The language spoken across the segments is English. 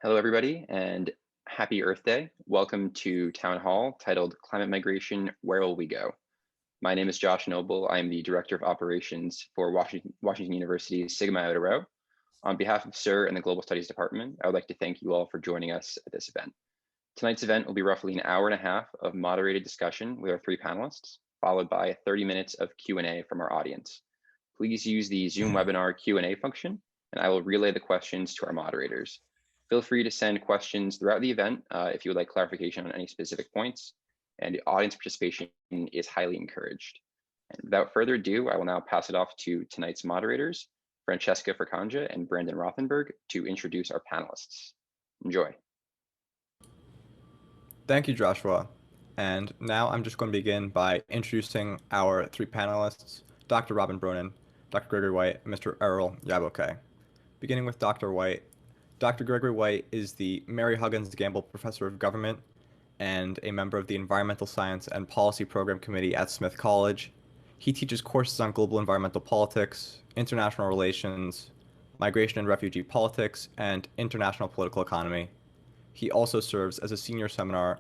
Hello, everybody, and happy Earth Day. Welcome to Town Hall titled Climate Migration, Where Will We Go? My name is Josh Noble. I am the Director of Operations for Washington University's Sigma Iota Rho. On behalf of SIR and the Global Studies Department, I would like to thank you all for joining us at this event. Tonight's event will be roughly an hour and a half of moderated discussion with our three panelists, followed by 30 minutes of Q&A from our audience. Please use the Zoom webinar Q&A function, and I will relay the questions to our moderators. Feel free to send questions throughout the event if you would like clarification on any specific points, and the audience participation is highly encouraged. And without further ado, I will now pass it off to tonight's moderators, Francesca Fracanja and Brandon Rothenberg, to introduce our panelists. Enjoy. Thank you, Joshua. And now I'm just going to begin by introducing our three panelists, Dr. Robin Bronin, Dr. Gregory White, and Mr. Erol Yayboke. Beginning with Dr. White, Dr. Gregory White is the Mary Huggins Gamble Professor of Government and a member of the Environmental Science and Policy Program Committee at Smith College. He teaches courses on global environmental politics, international relations, migration and refugee politics, and international political economy. He also serves as a senior seminar.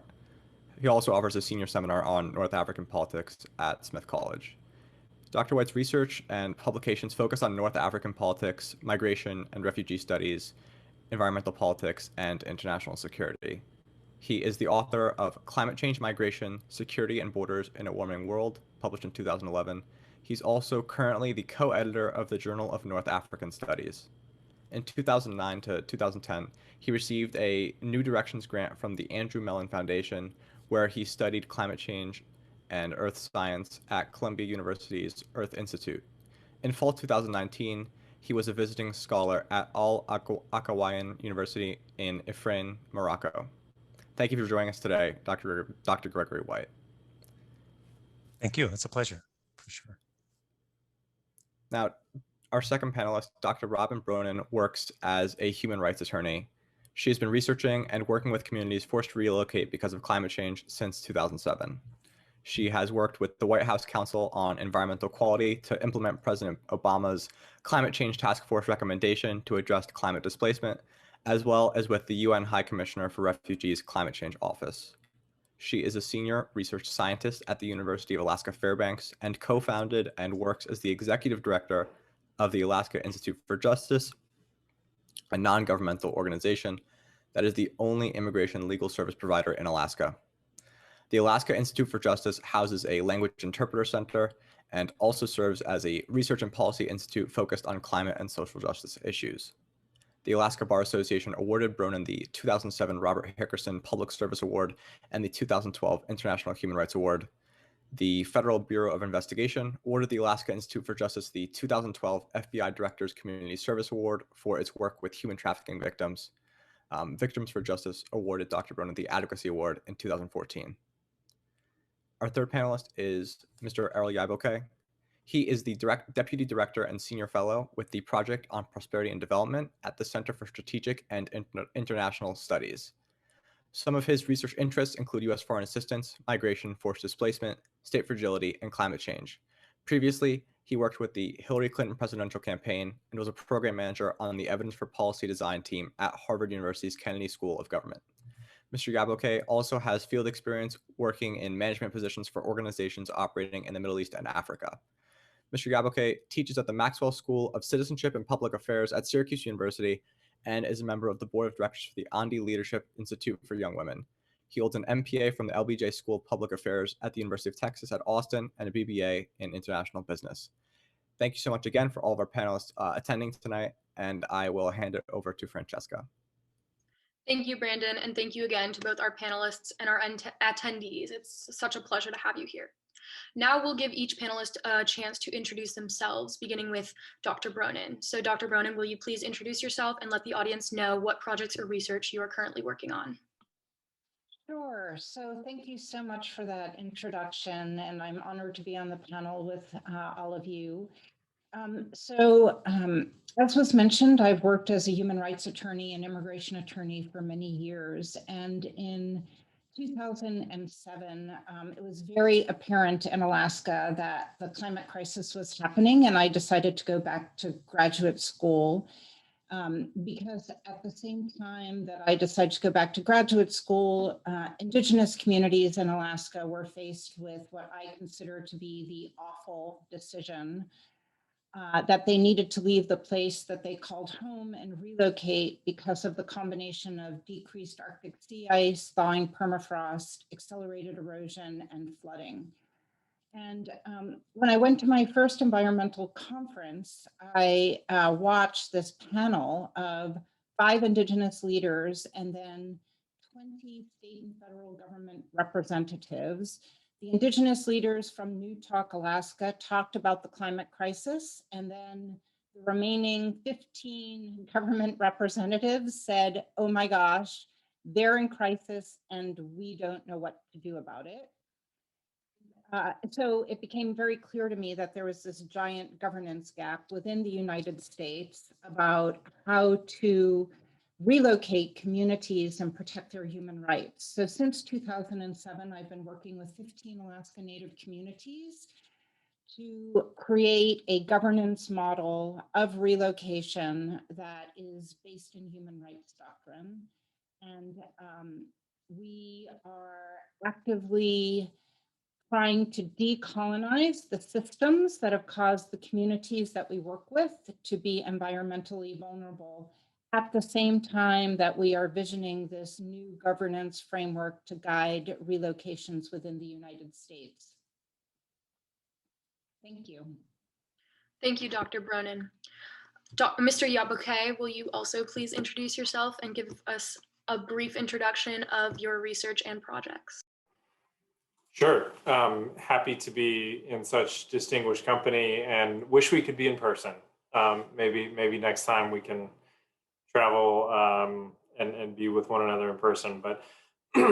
He also offers a senior seminar on North African politics at Smith College. Dr. White's research and publications focus on North African politics, migration and refugee studies, environmental politics, and international security. He is the author of Climate Change, Migration, Security, and Borders in a Warming World, published in 2011. He's also currently the co-editor of the Journal of North African Studies. In 2009 to 2010, he received a New Directions grant from the Andrew Mellon Foundation, where he studied climate change and earth science at Columbia University's Earth Institute. In fall 2019, he was a visiting scholar at Al Akawayan University in Ifrane, Morocco. Thank you for joining us today, Dr. Gregory White. Thank you. It's a pleasure, for sure. Now, our second panelist, Dr. Robin Bronen, works as a human rights attorney. She has been researching and working with communities forced to relocate because of climate change since 2007. She has worked with the White House Council on Environmental Quality to implement President Obama's Climate Change Task Force recommendation to address climate displacement, as well as with the UN High Commissioner for Refugees Climate Change Office. She is a senior research scientist at the University of Alaska Fairbanks and co-founded and works as the executive director of the Alaska Institute for Justice, a non-governmental organization that is the only immigration legal service provider in Alaska. The Alaska Institute for Justice houses a language interpreter center and also serves as a research and policy institute focused on climate and social justice issues. The Alaska Bar Association awarded Bronin the 2007 Robert Hickerson Public Service Award and the 2012 International Human Rights Award. The Federal Bureau of Investigation awarded the Alaska Institute for Justice the 2012 FBI Director's Community Service Award for its work with human trafficking victims. Victims for Justice awarded Dr. Bronin the Advocacy Award in 2014. Our third panelist is Mr. Erol Yayboke. He is the Deputy Director and Senior Fellow with the Project on Prosperity and Development at the Center for Strategic and International Studies. Some of his research interests include U.S. foreign assistance, migration, forced displacement, state fragility, and climate change. Previously, he worked with the Hillary Clinton presidential campaign and was a program manager on the Evidence for Policy Design team at Harvard University's Kennedy School of Government. Mr. Yayboke also has field experience working in management positions for organizations operating in the Middle East and Africa. Mr. Yayboke teaches at the Maxwell School of Citizenship and Public Affairs at Syracuse University and is a member of the board of directors for the Andi Leadership Institute for Young Women. He holds an MPA from the LBJ School of Public Affairs at the University of Texas at Austin and a BBA in International Business. Thank you so much again for all of our panelists attending tonight, and I will hand it over to Francesca. Thank you, Brandon, and thank you again to both our panelists and our attendees. It's such a pleasure to have you here. Now we'll give each panelist a chance to introduce themselves, beginning with Dr. Bronin. So Dr. Bronin, will you please introduce yourself and let the audience know what projects or research you are currently working on? Sure. So thank you so much for that introduction, and I'm honored to be on the panel with all of you. As was mentioned, I've worked as a human rights attorney and immigration attorney for many years. And in 2007, it was very apparent in Alaska that the climate crisis was happening, and I decided to go back to graduate school. because at the same time that I decided to go back to graduate school, Indigenous communities in Alaska were faced with what I consider to be the awful decision that they needed to leave the place that they called home and relocate because of the combination of decreased Arctic sea ice, thawing permafrost, accelerated erosion, and flooding. And when I went to my first environmental conference, I watched this panel of 5 Indigenous leaders and then 20 state and federal government representatives. The Indigenous leaders from Newtok, Alaska, talked about the climate crisis, and then the remaining 15 government representatives said, oh my gosh, they're in crisis and we don't know what to do about it. So it became very clear to me that there was this giant governance gap within the United States about how to relocate communities and protect their human rights. So since 2007, I've been working with 15 Alaska Native communities to create a governance model of relocation that is based in human rights doctrine. And we are actively trying to decolonize the systems that have caused the communities that we work with to be environmentally vulnerable, at the same time that we are visioning this new governance framework to guide relocations within the United States. Thank you. Thank you, Dr. Bronin. Mr. Yayboke, will you also please introduce yourself and give us a brief introduction of your research and projects? Sure. Happy to be in such distinguished company and wish we could be in person. Maybe next time we can travel and be with one another in person. But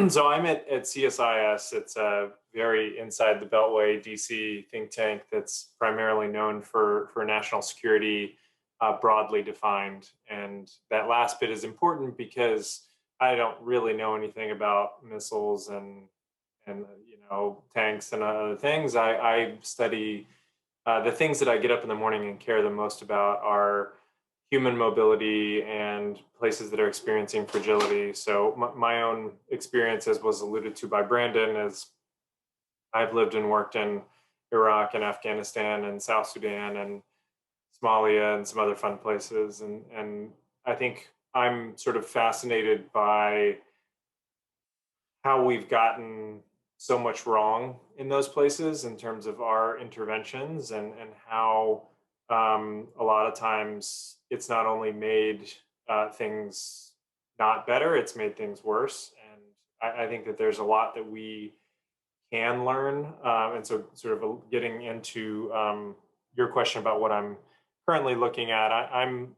so I'm at CSIS. It's a very inside the Beltway DC think tank that's primarily known for national security, broadly defined. And that last bit is important because I don't really know anything about missiles and tanks and other things. I study the things that I get up in the morning and care the most about are human mobility and places that are experiencing fragility. So my own experience, as was alluded to by Brandon, is I've lived and worked in Iraq and Afghanistan and South Sudan and Somalia and some other fun places. And I think I'm sort of fascinated by how we've gotten so much wrong in those places in terms of our interventions and how a lot of times it's not only made things not better, it's made things worse. And I think that there's a lot that we can learn. And so sort of getting into your question about what I'm currently looking at, I'm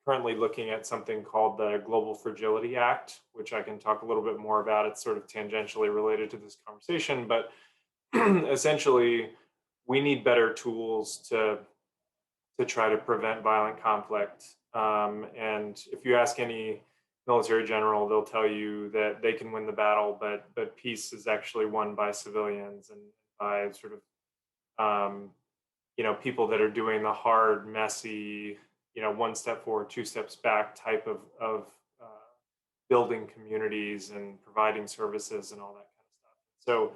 currently looking at something called the Global Fragility Act, which I can talk a little bit more about. It's sort of tangentially related to this conversation, but essentially we need better tools to try to prevent violent conflict. And if you ask any military general, they'll tell you that they can win the battle, but peace is actually won by civilians and by sort of people that are doing the hard, messy, one step forward, 2 steps back type of building communities and providing services and all that kind of stuff. So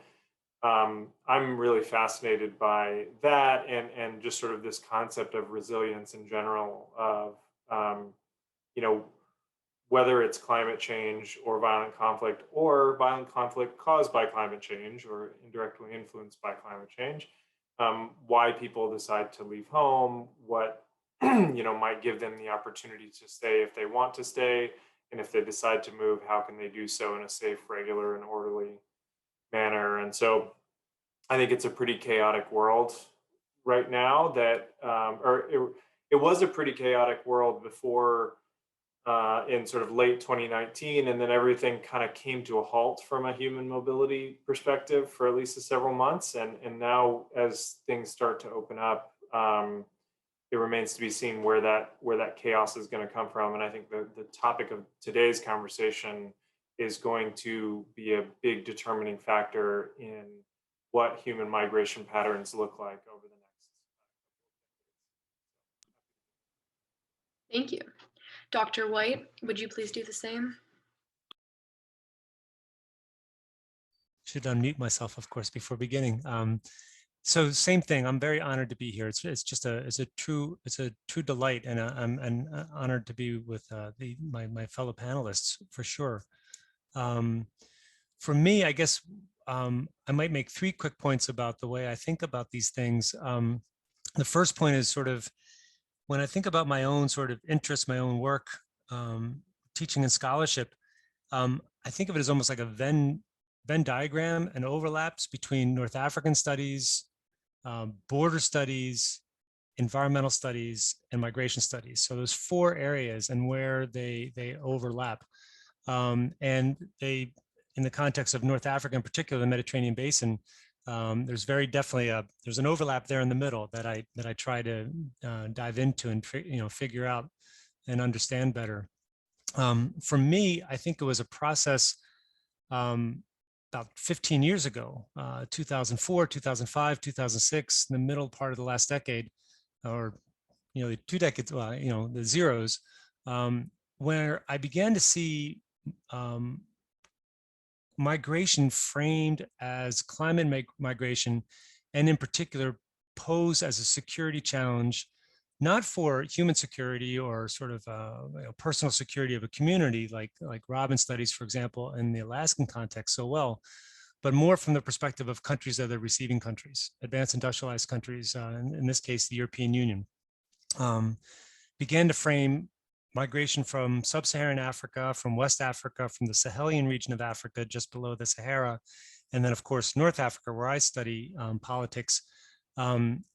I'm really fascinated by that and just sort of this concept of resilience in general of, whether it's climate change or violent conflict caused by climate change or indirectly influenced by climate change, why people decide to leave home, what might give them the opportunity to stay if they want to stay, and if they decide to move, how can they do so in a safe, regular, and orderly manner. And so I think it's a pretty chaotic world right now that, it was a pretty chaotic world before in sort of late 2019, and then everything kind of came to a halt from a human mobility perspective for at least several months. And now as things start to open up, it remains to be seen where that chaos is going to come from. And I think the topic of today's conversation is going to be a big determining factor in what human migration patterns look like over the next. Thank you. Dr. White, would you please do the same? Should unmute myself, of course, before beginning. So same thing. I'm very honored to be here. It's a true delight, and I'm honored to be with my fellow panelists for sure. For me, I guess I might make 3 quick points about the way I think about these things. The first point is sort of when I think about my own sort of interests, my own work, teaching and scholarship. I think of it as almost like a Venn diagram and overlaps between North African studies, border studies, environmental studies, and migration studies. So those 4 areas and where they overlap. And they, in the context of North Africa in particular, the Mediterranean Basin, there's very definitely there's an overlap there in the middle that I try to dive into and figure out and understand better. For me, I think it was a process about 15 years ago, 2004, 2005, 2006, in the middle part of the last decade, or the 2 decades, well, the zeros, where I began to see migration framed as climate migration, and in particular posed as a security challenge, not for human security or sort of personal security of a community like Robin studies, for example, in the Alaskan context so well, but more from the perspective of countries that are receiving countries, advanced industrialized countries, in this case, the European Union, began to frame migration from sub-Saharan Africa, from West Africa, from the Sahelian region of Africa, just below the Sahara, and then of course, North Africa, where I study politics,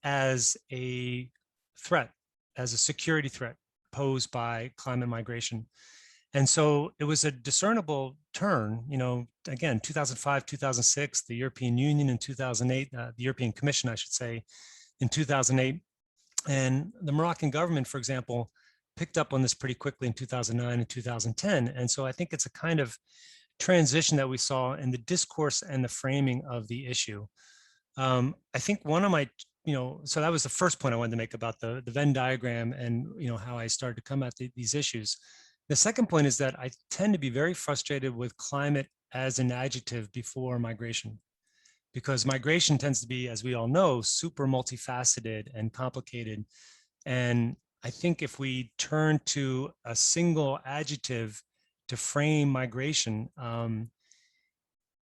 as a threat, as a security threat posed by climate migration. And so it was a discernible turn, again, 2005, 2006, the European Union in 2008, the European Commission, I should say, in 2008. And the Moroccan government, for example, picked up on this pretty quickly in 2009 and 2010. And so I think it's a kind of transition that we saw in the discourse and the framing of the issue. I think one of my, so that was the first point I wanted to make about the Venn diagram and, how I started to come at these issues. The second point is that I tend to be very frustrated with climate as an adjective before migration, because migration tends to be, as we all know, super multifaceted and complicated. And I think if we turn to a single adjective to frame migration,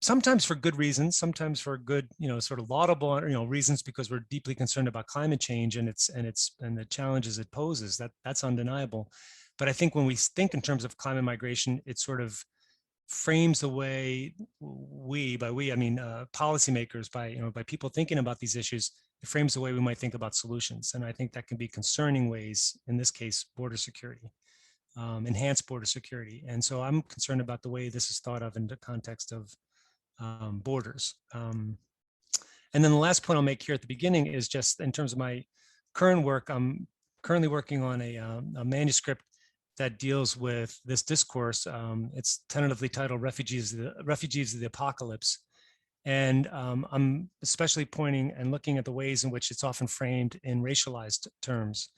sometimes for good reasons, sometimes for good, sort of laudable, reasons, because we're deeply concerned about climate change and the challenges it poses. That's undeniable. But I think when we think in terms of climate migration, it sort of frames the way by we, I mean, policymakers, by people thinking about these issues, it frames the way we might think about solutions. And I think that can be concerning ways, in this case, border security, enhanced border security. And so I'm concerned about the way this is thought of in the context of borders. And then the last point I'll make here at the beginning is just in terms of my current work. I'm currently working on a manuscript that deals with this discourse. It's tentatively titled Refugees of the Apocalypse. And I'm especially pointing and looking at the ways in which it's often framed in racialized terms.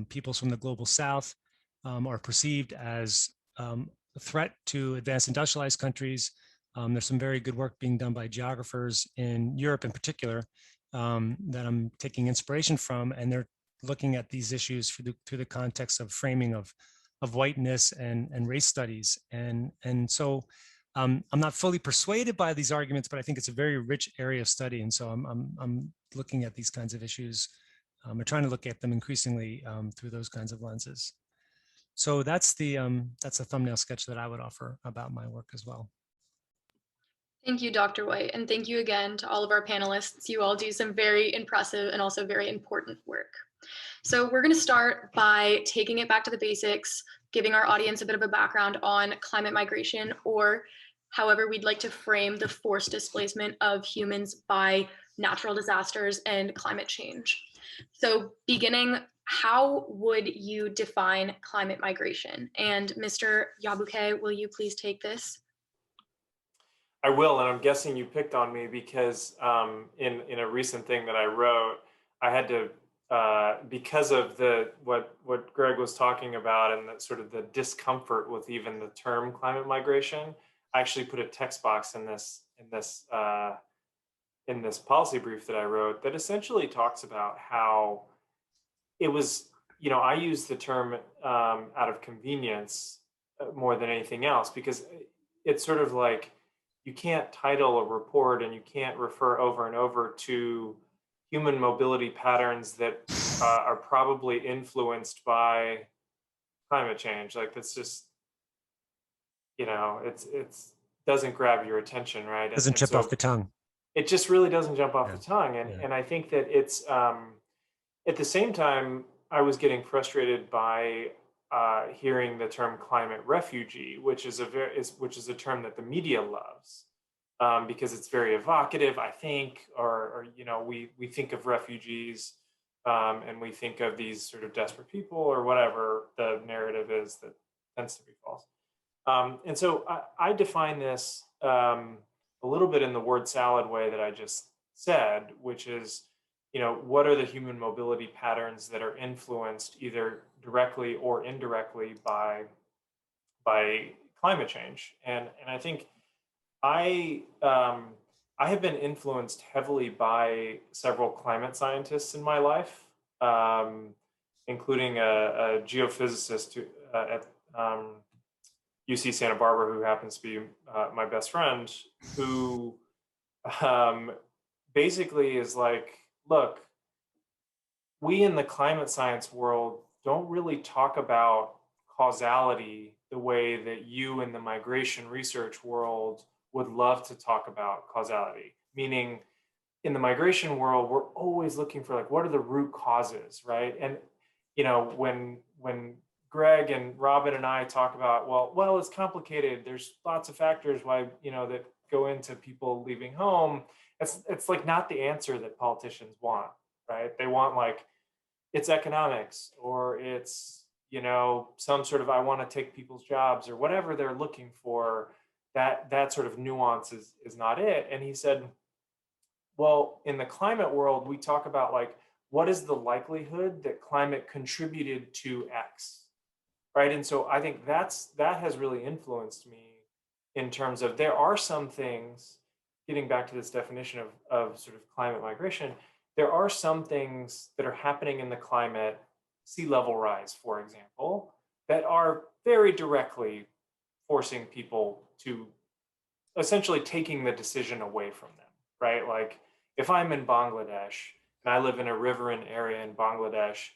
Peoples from the global South are perceived as a threat to advanced industrialized countries. There's some very good work being done by geographers in Europe in particular that I'm taking inspiration from, and they're looking at these issues through the context of framing of whiteness and race studies. And so I'm not fully persuaded by these arguments, but I think it's a very rich area of study. And so I'm looking at these kinds of issues. We're trying to look at them increasingly through those kinds of lenses. So that's a thumbnail sketch that I would offer about my work as well. Thank you, Dr. White, and thank you again to all of our panelists. You all do some very impressive and also very important work. So we're going to start by taking it back to the basics, giving our audience a bit of a background on climate migration, or however we'd like to frame the forced displacement of humans by natural disasters and climate change. So beginning, how would you define climate migration? And Mr. Yayboke, will you please take this? I will, and I'm guessing you picked on me because in a recent thing that I wrote, I had to because of what Greg was talking about and that sort of the discomfort with even the term climate migration, I actually put a text box in this policy brief that I wrote that essentially talks about how it was, I use the term out of convenience more than anything else, because it's sort of like you can't title a report and you can't refer over and over to human mobility patterns that are probably influenced by climate change. Like that's just, it's doesn't grab your attention, right? Doesn't jump off the tongue. It just really doesn't jump off Yeah. the tongue. And, Yeah. and I think that it's, at the same time, I was getting frustrated by hearing the term climate refugee, which is a term that the media loves because it's very evocative, I think, or we think of refugees and we think of these sort of desperate people or whatever the narrative is that tends to be false. And so I define this a little bit in the word salad way that I just said, which is, what are the human mobility patterns that are influenced either directly or indirectly by climate change? And I think I have been influenced heavily by several climate scientists in my life, including a geophysicist at UC Santa Barbara, who happens to be my best friend, who basically is like, look, we in the climate science world don't really talk about causality the way that you in the migration research world would love to talk about causality. Meaning, in the migration world, we're always looking for like, what are the root causes, right? And when Greg and Robin and I talk about, well, it's complicated. There's lots of factors why that go into people leaving home. It's like not the answer that politicians want, right? They want like, it's economics, or it's, some sort of, I want to take people's jobs, or whatever they're looking for. That sort of nuance is not it. And he said, well, in the climate world, we talk about like, what is the likelihood that climate contributed to X, right? And so I think that has really influenced me in terms of, there are some things, getting back to this definition of sort of climate migration, there are some things that are happening in the climate, sea level rise, for example, that are very directly forcing people to essentially taking the decision away from them, right? Like if I'm in Bangladesh and I live in a riverine area in Bangladesh,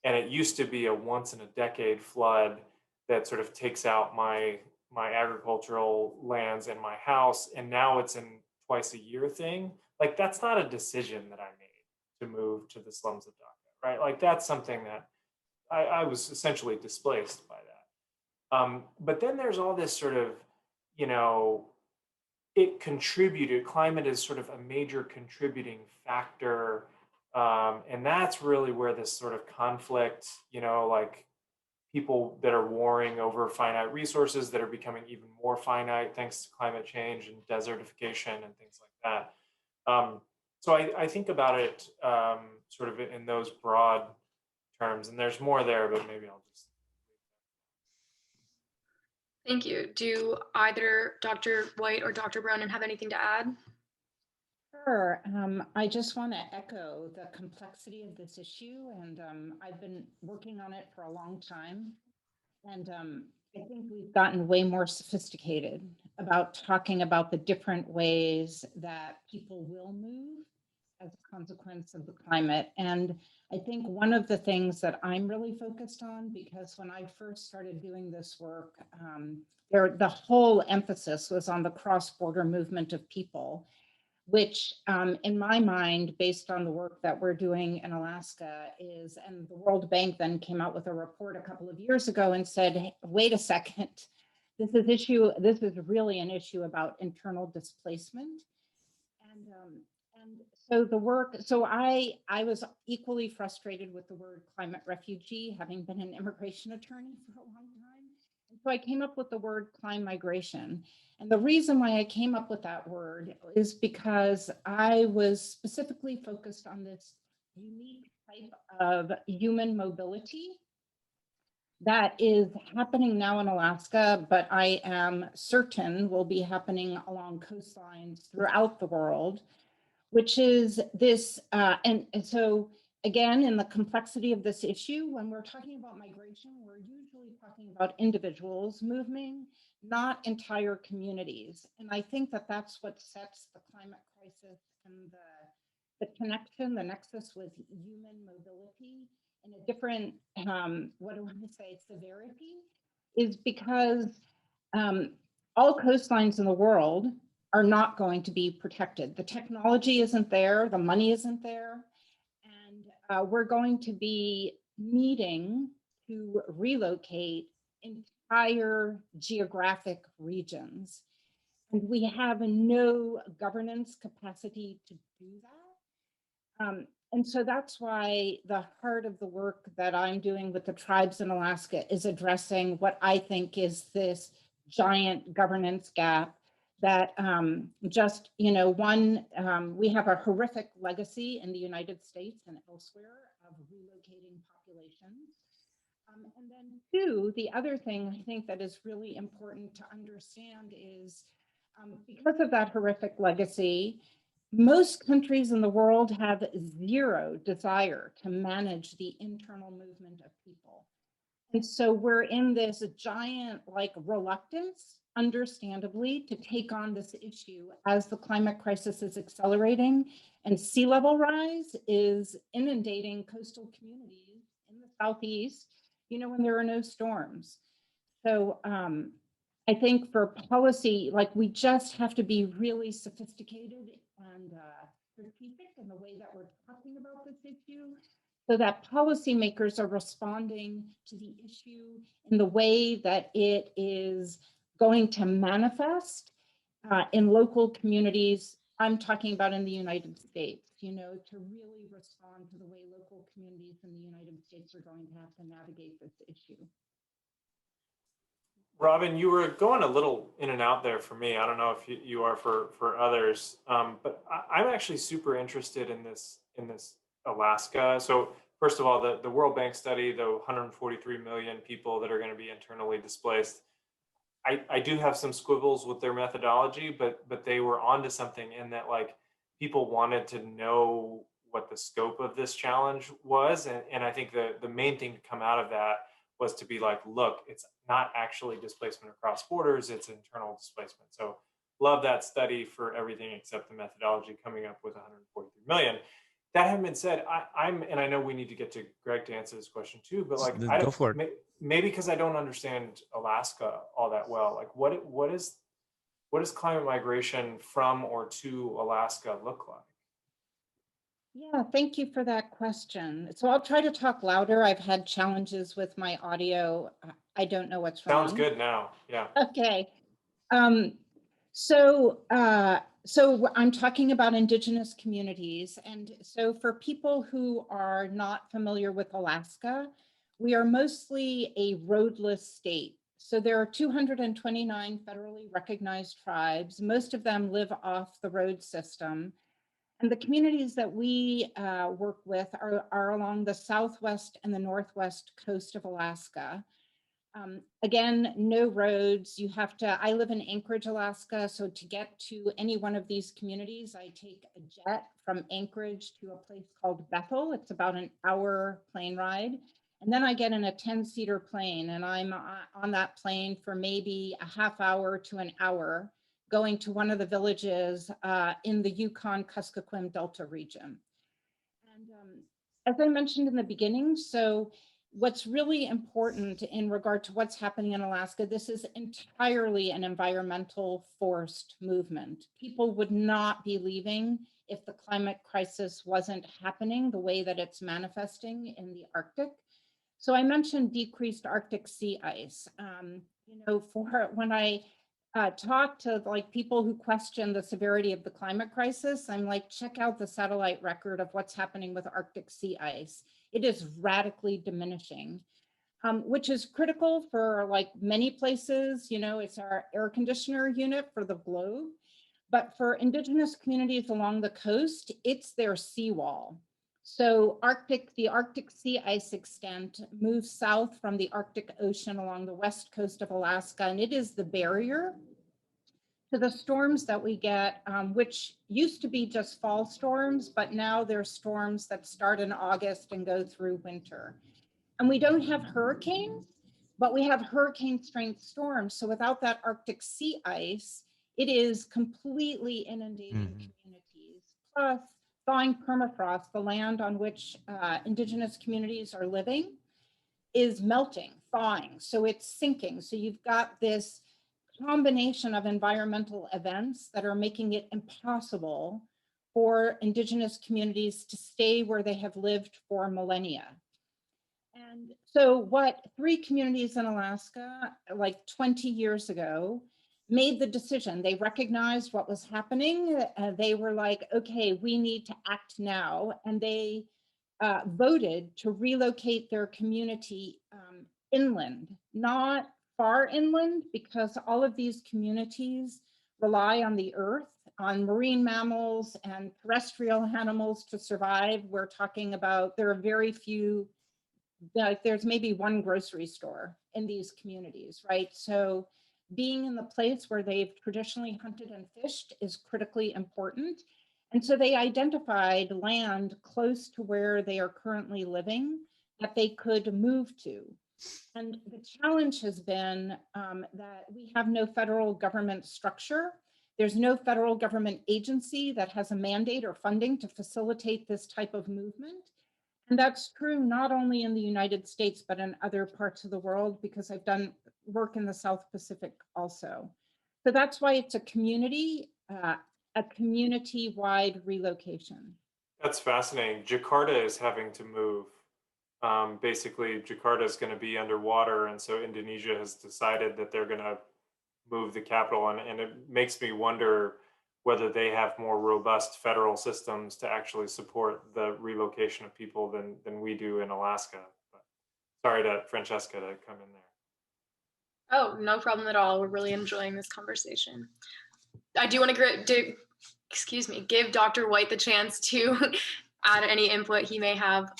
and it used to be a once in a decade flood that sort of takes out my agricultural lands and my house, and now it's in twice a year thing, like that's not a decision that I made to move to the slums of Dhaka, right? Like that's something that I was essentially displaced by that. But then there's all this sort of, it contributed, climate is sort of a major contributing factor. And that's really where this sort of conflict, like people that are warring over finite resources that are becoming even more finite thanks to climate change and desertification and things like that. So I think about it sort of in those broad terms, and there's more there, but maybe I'll just. Thank you. Do either Dr. White or Dr. Bronen have anything to add? Sure. I just want to echo the complexity of this issue, and I've been working on it for a long time. And I think we've gotten way more sophisticated about talking about the different ways that people will move as a consequence of the climate. And I think one of the things that I'm really focused on, because when I first started doing this work, the whole emphasis was on the cross-border movement of people, which in my mind, based on the work that we're doing in Alaska is, and the World Bank then came out with a report a couple of years ago and said, hey, wait a second, this is really an issue about internal displacement. And so the work, so I was equally frustrated with the word climate refugee, having been an immigration attorney for a long time. And so I came up with the word climate migration. And the reason why I came up with that word is because I was specifically focused on this unique type of human mobility that is happening now in Alaska, but I am certain will be happening along coastlines throughout the world, which is this, and so again, in the complexity of this issue, when we're talking about migration, we're usually talking about individuals moving, not entire communities. And I think that that's what sets the climate crisis and the connection, the nexus with human mobility in a different, what do I want to say, severity, is because all coastlines in the world are not going to be protected. The technology isn't there, the money isn't there, and we're going to be needing to relocate entire geographic regions. And we have no governance capacity to do that. And so that's why the heart of the work that I'm doing with the tribes in Alaska is addressing what I think is this giant governance gap that just, you know, one, we have a horrific legacy in the United States and elsewhere of relocating populations. And then two, the other thing I think that is really important to understand is because of that horrific legacy, most countries in the world have zero desire to manage the internal movement of people. And so we're in this giant like reluctance, understandably, to take on this issue as the climate crisis is accelerating and sea level rise is inundating coastal communities in the Southeast, you know, when there are no storms. So I think for policy, like we just have to be really sophisticated and strategic in the way that we're talking about this issue, so that policymakers are responding to the issue in the way that it is going to manifest in local communities. I'm talking about in the United States, you know, to really respond to the way local communities in the United States are going to have to navigate this issue. Robin, you were going a little in and out there for me. I don't know if you are for others, but I'm actually super interested in this Alaska. So first of all, the World Bank study, the 143 million people that are going to be internally displaced, I do have some squibbles with their methodology, but they were onto something in that, like, people wanted to know what the scope of this challenge was, and I think the main thing to come out of that was to be like, look, it's not actually displacement across borders, it's internal displacement. So love that study for everything except the methodology coming up with 143 million. That having been said, and I know we need to get to Greg to answer this question too, but like, Go for it. Maybe because I don't understand Alaska all that well. Like, what does climate migration from or to Alaska look like? Yeah, thank you for that question. So I'll try to talk louder. I've had challenges with my audio. I don't know what's wrong. Sounds good now. Yeah. Okay. So I'm talking about Indigenous communities. And so for people who are not familiar with Alaska, we are mostly a roadless state. So there are 229 federally recognized tribes. Most of them live off the road system. And the communities that we work with are along the southwest and the northwest coast of Alaska. Again, no roads. You have to, I live in Anchorage, Alaska. So to get to any one of these communities, I take a jet from Anchorage to a place called Bethel. It's about an hour plane ride. And then I get in a 10-seater plane and I'm on that plane for maybe a half hour to an hour, going to one of the villages in the Yukon-Kuskokwim Delta region. And as I mentioned in the beginning, so what's really important in regard to what's happening in Alaska, this is entirely an environmental forced movement. People would not be leaving if the climate crisis wasn't happening the way that it's manifesting in the Arctic. So I mentioned decreased Arctic sea ice. You know, for when I talk to like people who question the severity of the climate crisis, I'm like, check out the satellite record of what's happening with Arctic sea ice. It is radically diminishing, which is critical for like many places. You know, it's our air conditioner unit for the globe, but for Indigenous communities along the coast, it's their seawall. So the Arctic sea ice extent moves south from the Arctic Ocean along the west coast of Alaska, and it is the barrier to the storms that we get, which used to be just fall storms, but now there's storms that start in August and go through winter. And we don't have hurricanes, but we have hurricane strength storms. So without that Arctic sea ice, it is completely inundating communities. Plus, thawing permafrost, the land on which indigenous communities are living, is melting, thawing. So it's sinking. So you've got this combination of environmental events that are making it impossible for indigenous communities to stay where they have lived for millennia. And so what 3 communities in Alaska, like 20 years ago, made the decision. They recognized what was happening. They were like, okay, we need to act now. And they voted to relocate their community inland, not far inland, because all of these communities rely on the earth, on marine mammals and terrestrial animals to survive. We're talking about, there are very few, like there's maybe 1 grocery store in these communities, right? So being in the place where they've traditionally hunted and fished is critically important. And so they identified land close to where they are currently living that they could move to. And the challenge has been that we have no federal government structure. There's no federal government agency that has a mandate or funding to facilitate this type of movement. And that's true not only in the United States, but in other parts of the world, because I've done work in the South Pacific also. So that's why it's a community-wide relocation. That's fascinating. Jakarta is having to move. Basically, Jakarta is going to be underwater, and so Indonesia has decided that they're going to move the capital, and it makes me wonder whether they have more robust federal systems to actually support the relocation of people than we do in Alaska. But sorry to Francesca to come in there. Oh, no problem at all. We're really enjoying this conversation. I do want to give Dr. White the chance to add any input he may have.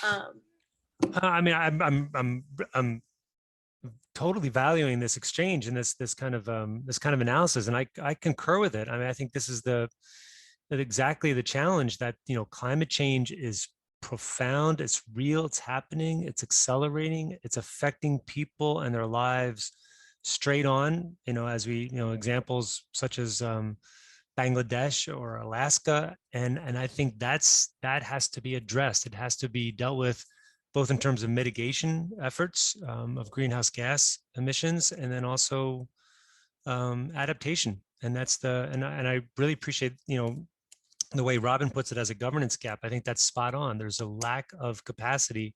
I mean, I'm totally valuing this exchange and this kind of analysis, and I concur with it. I mean, I think this is exactly the challenge that, you know, climate change is profound, it's real, it's happening, it's accelerating, it's affecting people and their lives straight on. You know, as we, you know, examples such as Bangladesh or Alaska, and I think that has to be addressed. It has to be dealt with, both in terms of mitigation efforts of greenhouse gas emissions, and then also adaptation. And that's and I really appreciate, you know, the way Robin puts it as a governance gap. I think that's spot on. There's a lack of capacity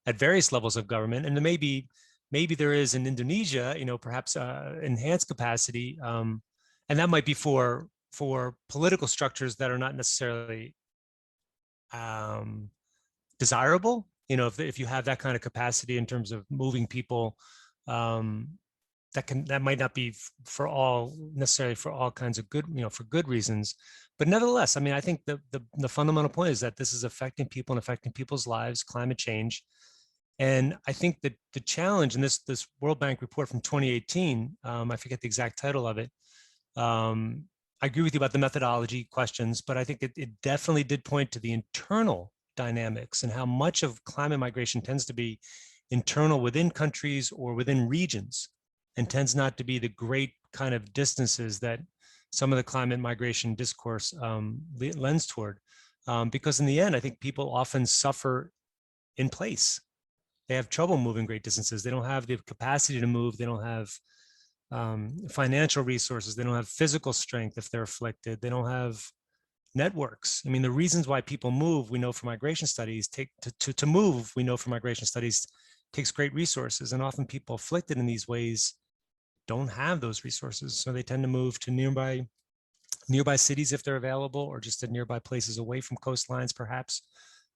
at various levels of government, and maybe there is in Indonesia, you know, perhaps enhanced capacity, and that might be for political structures that are not necessarily desirable. You know, if you have that kind of capacity in terms of moving people, that might not be necessarily for all kinds of good, you know, for good reasons. But nevertheless, I mean, I think the fundamental point is that this is affecting people and affecting people's lives, climate change. And I think that the challenge in this World Bank report from 2018, I forget the exact title of it. I agree with you about the methodology questions, but I think it definitely did point to the internal dynamics and how much of climate migration tends to be internal within countries or within regions, and tends not to be the great kind of distances that some of the climate migration discourse lends toward. Because in the end, I think people often suffer in place. They have trouble moving great distances. They don't have the capacity to move. They don't have financial resources. They don't have physical strength if they're afflicted. They don't have networks. I mean, the reasons why people move, we know from migration studies, to move, we know from migration studies, takes great resources. And often people afflicted in these ways don't have those resources. So they tend to move to nearby cities if they're available, or just to nearby places away from coastlines, perhaps,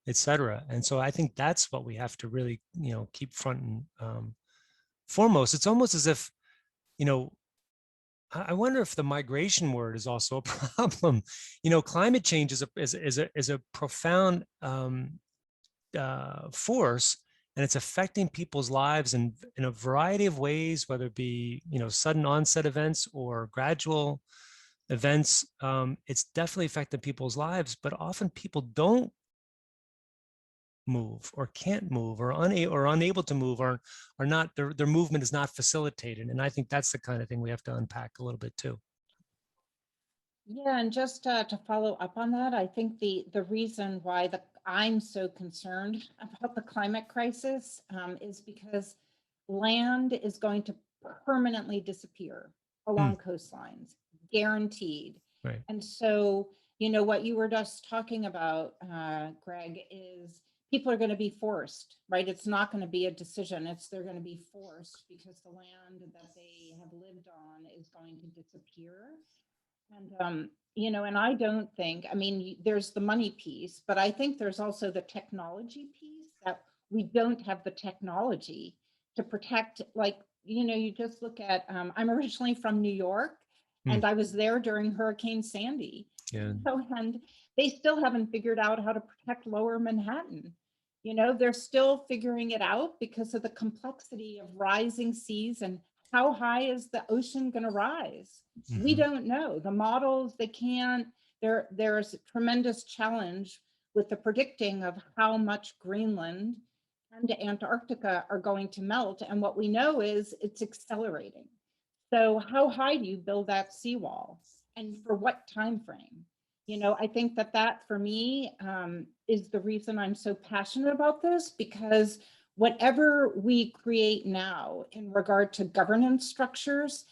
et cetera. And so I think that's what we have to really, you know, keep front and foremost. It's almost as if, you know, I wonder if the migration word is also a problem. You know, climate change is a profound force, and it's affecting people's lives in a variety of ways, whether it be, sudden onset events or gradual events. It's definitely affected people's lives, but often people don't move or can't move or unable to move or are not, their movement is not facilitated. And I think that's the kind of thing we have to unpack a little bit too. Yeah, and just to follow up on that, I think the reason why I'm so concerned about the climate crisis is because land is going to permanently disappear along coastlines, guaranteed. Right. And so, what you were just talking about, Greg, is people are going to be forced, right? It's not going to be a decision. They're going to be forced because the land that they have lived on is going to disappear. And, and I don't think, there's the money piece, but I think there's also the technology piece that we don't have the technology to protect, you just look at, I'm originally from New York and I was there during Hurricane Sandy. Yeah. And they still haven't figured out how to protect Lower Manhattan. They're still figuring it out because of the complexity of rising seas and how high is the ocean going to rise? We don't know. The models, they can't, there's a tremendous challenge with the predicting of how much Greenland and Antarctica are going to melt. And what we know is it's accelerating. So how high do you build that seawall and for what time frame? I think that for me is the reason I'm so passionate about this, because whatever we create now in regard to governance structures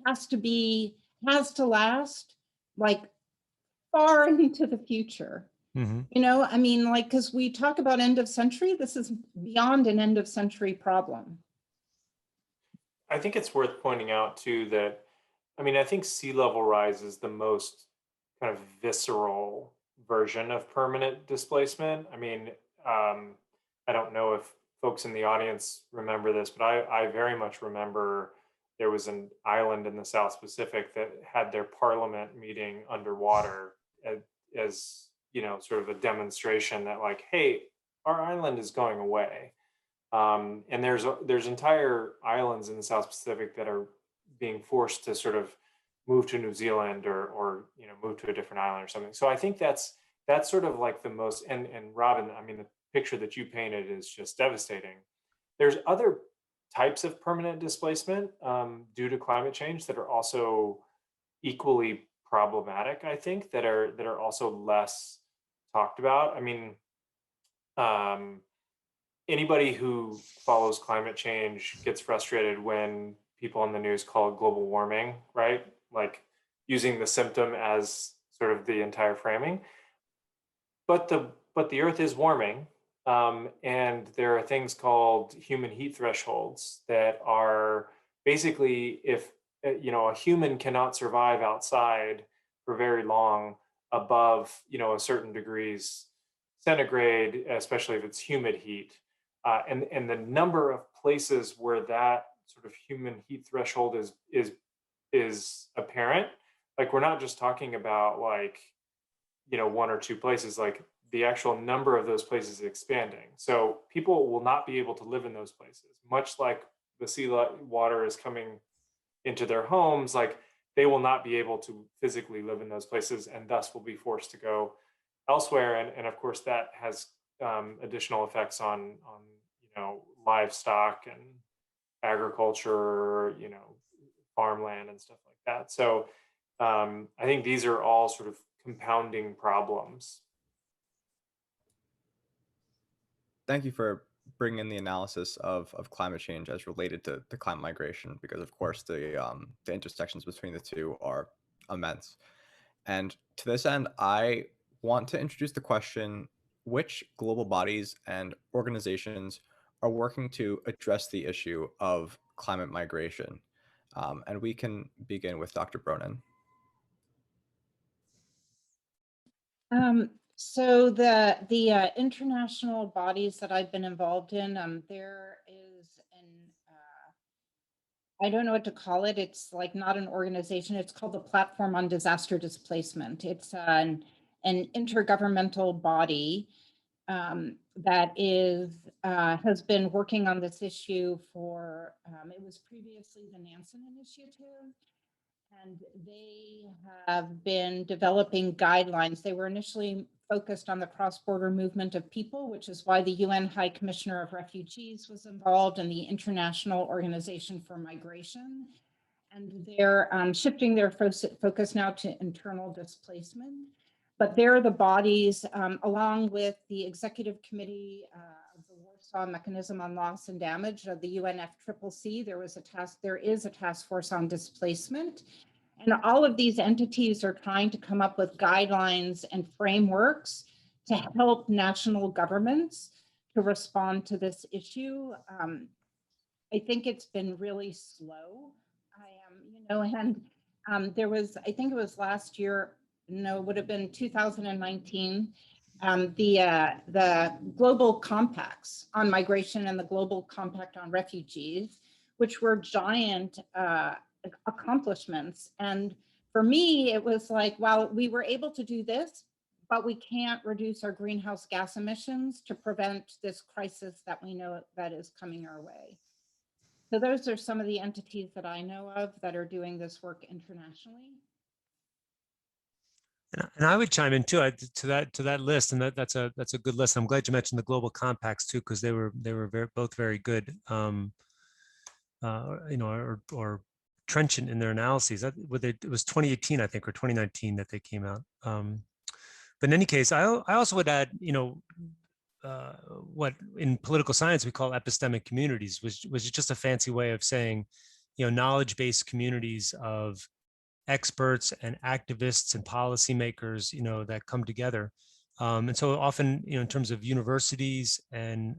has to last like far into the future. Because we talk about end of century, this is beyond an end of century problem. I think it's worth pointing out too that, I think sea level rise is the most kind of visceral version of permanent displacement. I don't know if folks in the audience remember this, but I very much remember there was an island in the South Pacific that had their parliament meeting underwater as sort of a demonstration that like, hey, our island is going away. And there's entire islands in the South Pacific that are being forced to sort of move to New Zealand or move to a different island or something. So I think that's sort of like the most, and Robin, the picture that you painted is just devastating. There's other types of permanent displacement due to climate change that are also equally problematic, I think, that are also less talked about. Anybody who follows climate change gets frustrated when people on the news call it global warming, right? Like using the symptom as sort of the entire framing. But the Earth is warming, and there are things called human heat thresholds that are basically if a human cannot survive outside for very long above a certain degrees centigrade, especially if it's humid heat, and the number of places where that sort of human heat threshold is apparent. Like we're not just talking about like one or two places, like the actual number of those places is expanding. So people will not be able to live in those places, much like the sea water is coming into their homes. Like they will not be able to physically live in those places and thus will be forced to go elsewhere. And of course that has additional effects on livestock and agriculture, farmland and stuff like that. So I think these are all sort of compounding problems. Thank you for bringing in the analysis of climate change as related to climate migration, because of course the intersections between the two are immense. And to this end, I want to introduce the question, which global bodies and organizations are working to address the issue of climate migration? And we can begin with Dr. Bronin. So the international bodies that I've been involved in, there is I don't know what to call it. It's like not an organization. It's called the Platform on Disaster Displacement. It's an intergovernmental body that has been working on this issue for, it was previously the Nansen Initiative, and they have been developing guidelines. They were initially focused on the cross-border movement of people, which is why the UN High Commissioner of Refugees was involved in the International Organization for Migration. And they're shifting their focus now to internal displacement. But they're the bodies, along with the Executive Committee of the Warsaw Mechanism on Loss and Damage of the UNFCCC. There is a task force on displacement. And all of these entities are trying to come up with guidelines and frameworks to help national governments to respond to this issue. I think it's been really slow. There was, I think it was last year, no, it would have been 2019, the global compacts on migration and the global compact on refugees, which were giant accomplishments. And for me, it was like, well, we were able to do this, but we can't reduce our greenhouse gas emissions to prevent this crisis that we know that is coming our way. So those are some of the entities that I know of that are doing this work internationally. And I would chime in too to that list, and that's a good list. I'm glad you mentioned the global compacts too, because they were both very good, or trenchant in their analyses. It was 2018, I think, or 2019 that they came out. But in any case, I also would add, what in political science we call epistemic communities, which was just a fancy way of saying, knowledge-based communities of experts and activists and policymakers, that come together. And so often, in terms of universities and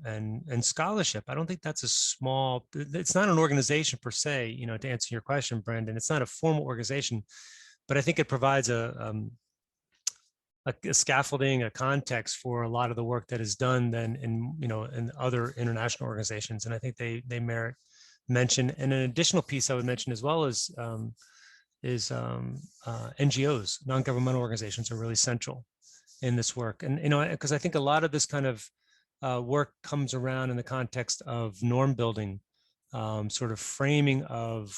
scholarship, I don't think that's it's not an organization per se, to answer your question, Brandon. It's not a formal organization, but I think it provides a scaffolding, a context for a lot of the work that is done then in other international organizations. And I think they merit mention. And an additional piece I would mention as well is NGOs, non-governmental organizations, are really central in this work. And, because I think a lot of this kind of work comes around in the context of norm building, sort of framing of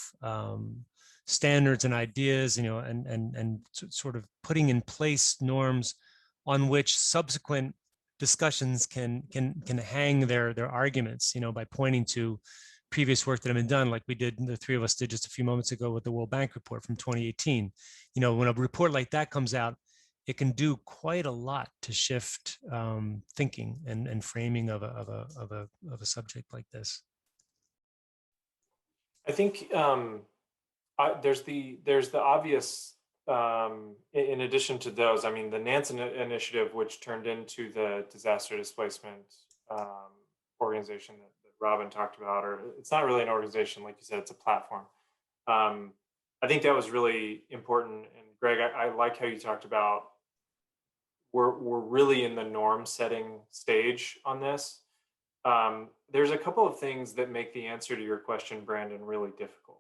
standards and ideas, and sort of putting in place norms on which subsequent discussions can hang their arguments, by pointing to previous work that have been done, like the three of us did just a few moments ago with the World Bank report from 2018. When a report like that comes out, it can do quite a lot to shift thinking and framing of a subject like this. I think there's the obvious, in addition to those, I mean, the Nansen initiative, which turned into the disaster displacement organization that Robin talked about, or it's not really an organization, like you said, it's a platform. I think that was really important. And Greg, I like how you talked about we're really in the norm setting stage on this. There's a couple of things that make the answer to your question, Brandon, really difficult.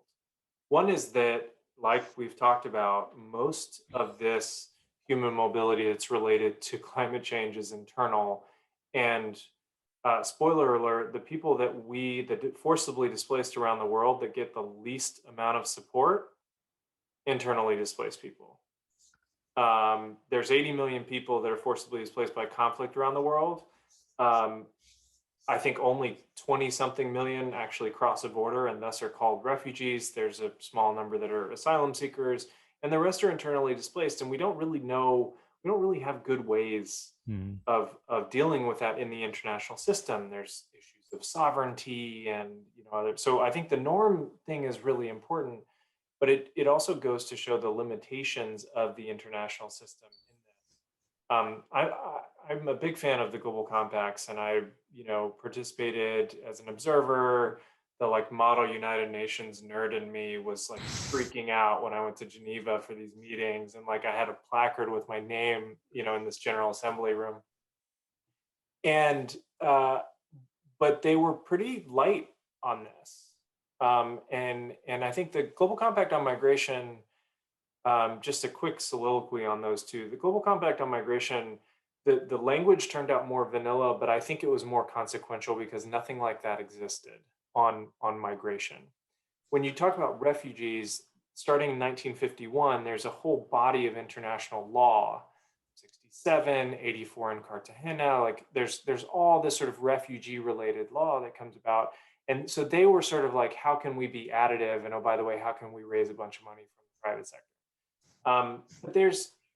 One is that, like we've talked about, most of this human mobility that's related to climate change is internal. And spoiler alert, the people that forcibly displaced around the world that get the least amount of support, internally displaced people. There's 80 million people that are forcibly displaced by conflict around the world. I think only 20-something million actually cross a border and thus are called refugees. There's a small number that are asylum seekers, and the rest are internally displaced. And we don't really have good ways of dealing with that in the international system. There's issues of sovereignty and so I think the norm thing is really important, but it also goes to show the limitations of the international system in this. I'm a big fan of the global compacts, and I participated as an observer. The model United Nations nerd in me was freaking out when I went to Geneva for these meetings, and I had a placard with my name, in this General Assembly room. And but they were pretty light on this. And I think the Global Compact on Migration, just a quick soliloquy on those two. The Global Compact on Migration the language turned out more vanilla, but I think it was more consequential because nothing like that existed on migration. When you talk about refugees, starting in 1951, there's a whole body of international law, 67, 84 in Cartagena, like there's all this sort of refugee related law that comes about. And so they were sort of like, how can we be additive? And oh, by the way, how can we raise a bunch of money from the private sector? But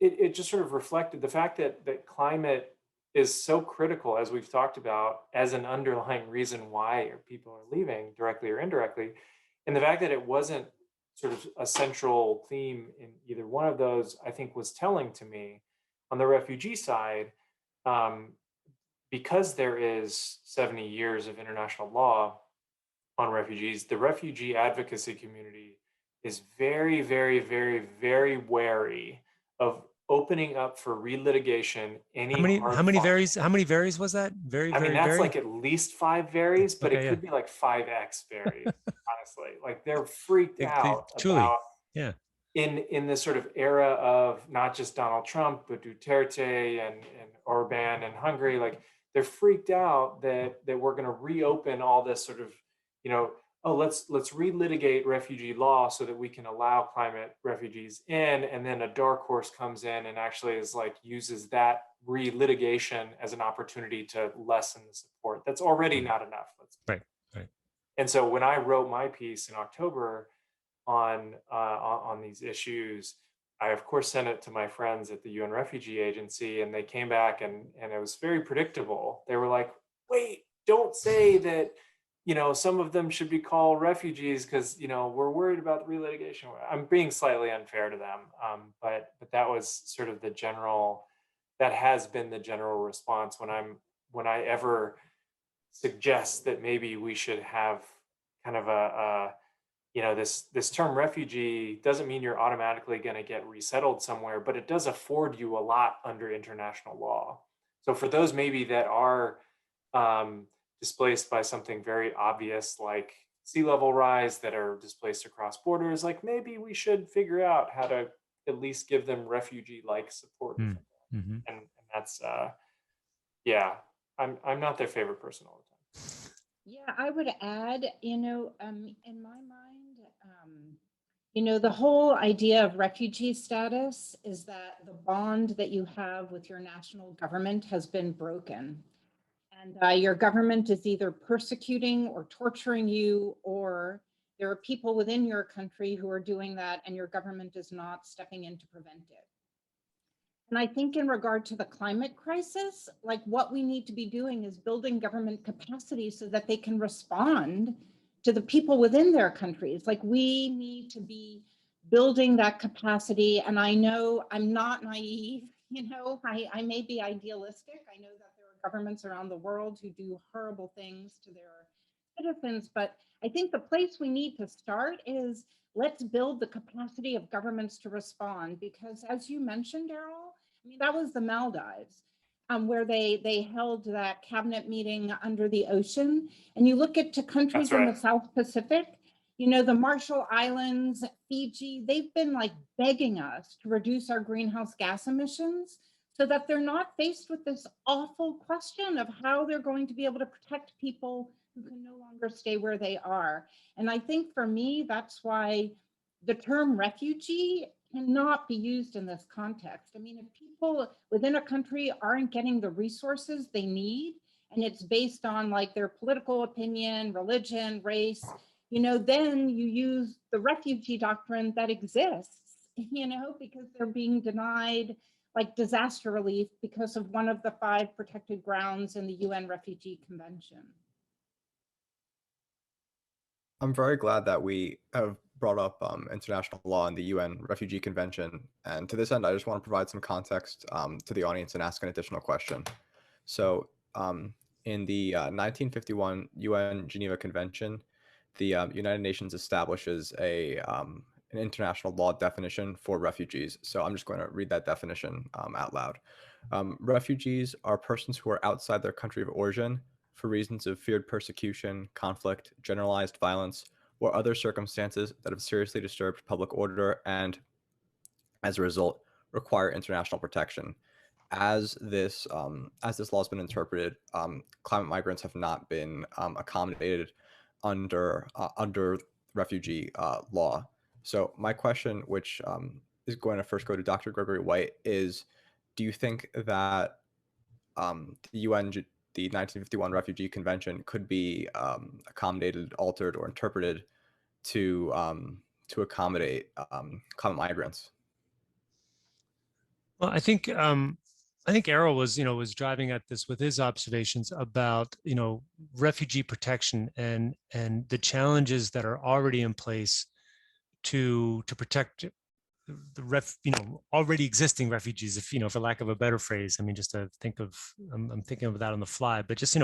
it just sort of reflected the fact that climate is so critical, as we've talked about, as an underlying reason why people are leaving directly or indirectly. And the fact that it wasn't sort of a central theme in either one of those, I think was telling to me. On the refugee side, because there is 70 years of international law on refugees, the refugee advocacy community is very, very, very, very wary of opening up for relitigation any how many varies was that? I mean, that's like at least 5 varies, but Okay, it could be like 5x varies, honestly. Like they're freaked out truly, about yeah. in this sort of era of not just Donald Trump, but Duterte and Orban and Hungary, like they're freaked out that we're going to reopen all this sort of, you know, oh, let's relitigate refugee law so that we can allow climate refugees in, and then a dark horse comes in and actually is like uses that relitigation as an opportunity to lessen the support. That's already not enough. Right. And so when I wrote my piece in October on these issues, I of course sent it to my friends at the UN Refugee Agency, and they came back and it was very predictable. They were like, "Wait, don't say that, you know, some of them should be called refugees because, you know, we're worried about the relitigation." I'm being slightly unfair to them, but that was sort of that has been the general response when I ever suggest that maybe we should have kind of you know, this term refugee doesn't mean you're automatically going to get resettled somewhere, but it does afford you a lot under international law. So for those maybe that are displaced by something very obvious like sea level rise, that are displaced across borders, like maybe we should figure out how to at least give them refugee-like support. Mm-hmm. And that's yeah, I'm not their favorite person all the time. Yeah, I would add, you know, in my mind, you know, the whole idea of refugee status is that the bond that you have with your national government has been broken. And your government is either persecuting or torturing you, or there are people within your country who are doing that, and your government is not stepping in to prevent it. And I think in regard to the climate crisis, like what we need to be doing is building government capacity so that they can respond to the people within their countries. Like we need to be building that capacity. And I know I'm not naive, you know, I may be idealistic. I know that there are governments around the world who do horrible things to their citizens, but I think the place we need to start is let's build the capacity of governments to respond, because as you mentioned, Erol, I mean, that was the Maldives, where they held that cabinet meeting under the ocean. And you look at countries in the South Pacific, you know, the Marshall Islands, Fiji, they've been like begging us to reduce our greenhouse gas emissions so that they're not faced with this awful question of how they're going to be able to protect people who can no longer stay where they are. And I think for me, that's why the term refugee cannot be used in this context. I mean, if people within a country aren't getting the resources they need, and it's based on like their political opinion, religion, race, you know, then you use the refugee doctrine that exists, you know, because they're being denied like disaster relief because of one of the 5 protected grounds in the UN Refugee Convention. I'm very glad that we have brought up international law and the UN Refugee Convention. And to this end, I just want to provide some context to the audience and ask an additional question. So in the 1951 UN Geneva Convention, the United Nations establishes an international law definition for refugees. So I'm just going to read that definition out loud. Refugees are persons who are outside their country of origin for reasons of feared persecution, conflict, generalized violence, or other circumstances that have seriously disturbed public order and, as a result, require international protection. as this law has been interpreted, climate migrants have not been accommodated under refugee law. So my question, which is going to first go to Dr. Gregory White, is: do you think that the 1951 Refugee Convention could be accommodated, altered, or interpreted to accommodate climate migrants? Well, I think Erol was driving at this with his observations about refugee protection and the challenges that are already in place to protect the already existing refugees, if for lack of a better phrase. I mean, just to think of, I'm thinking of that on the fly, but just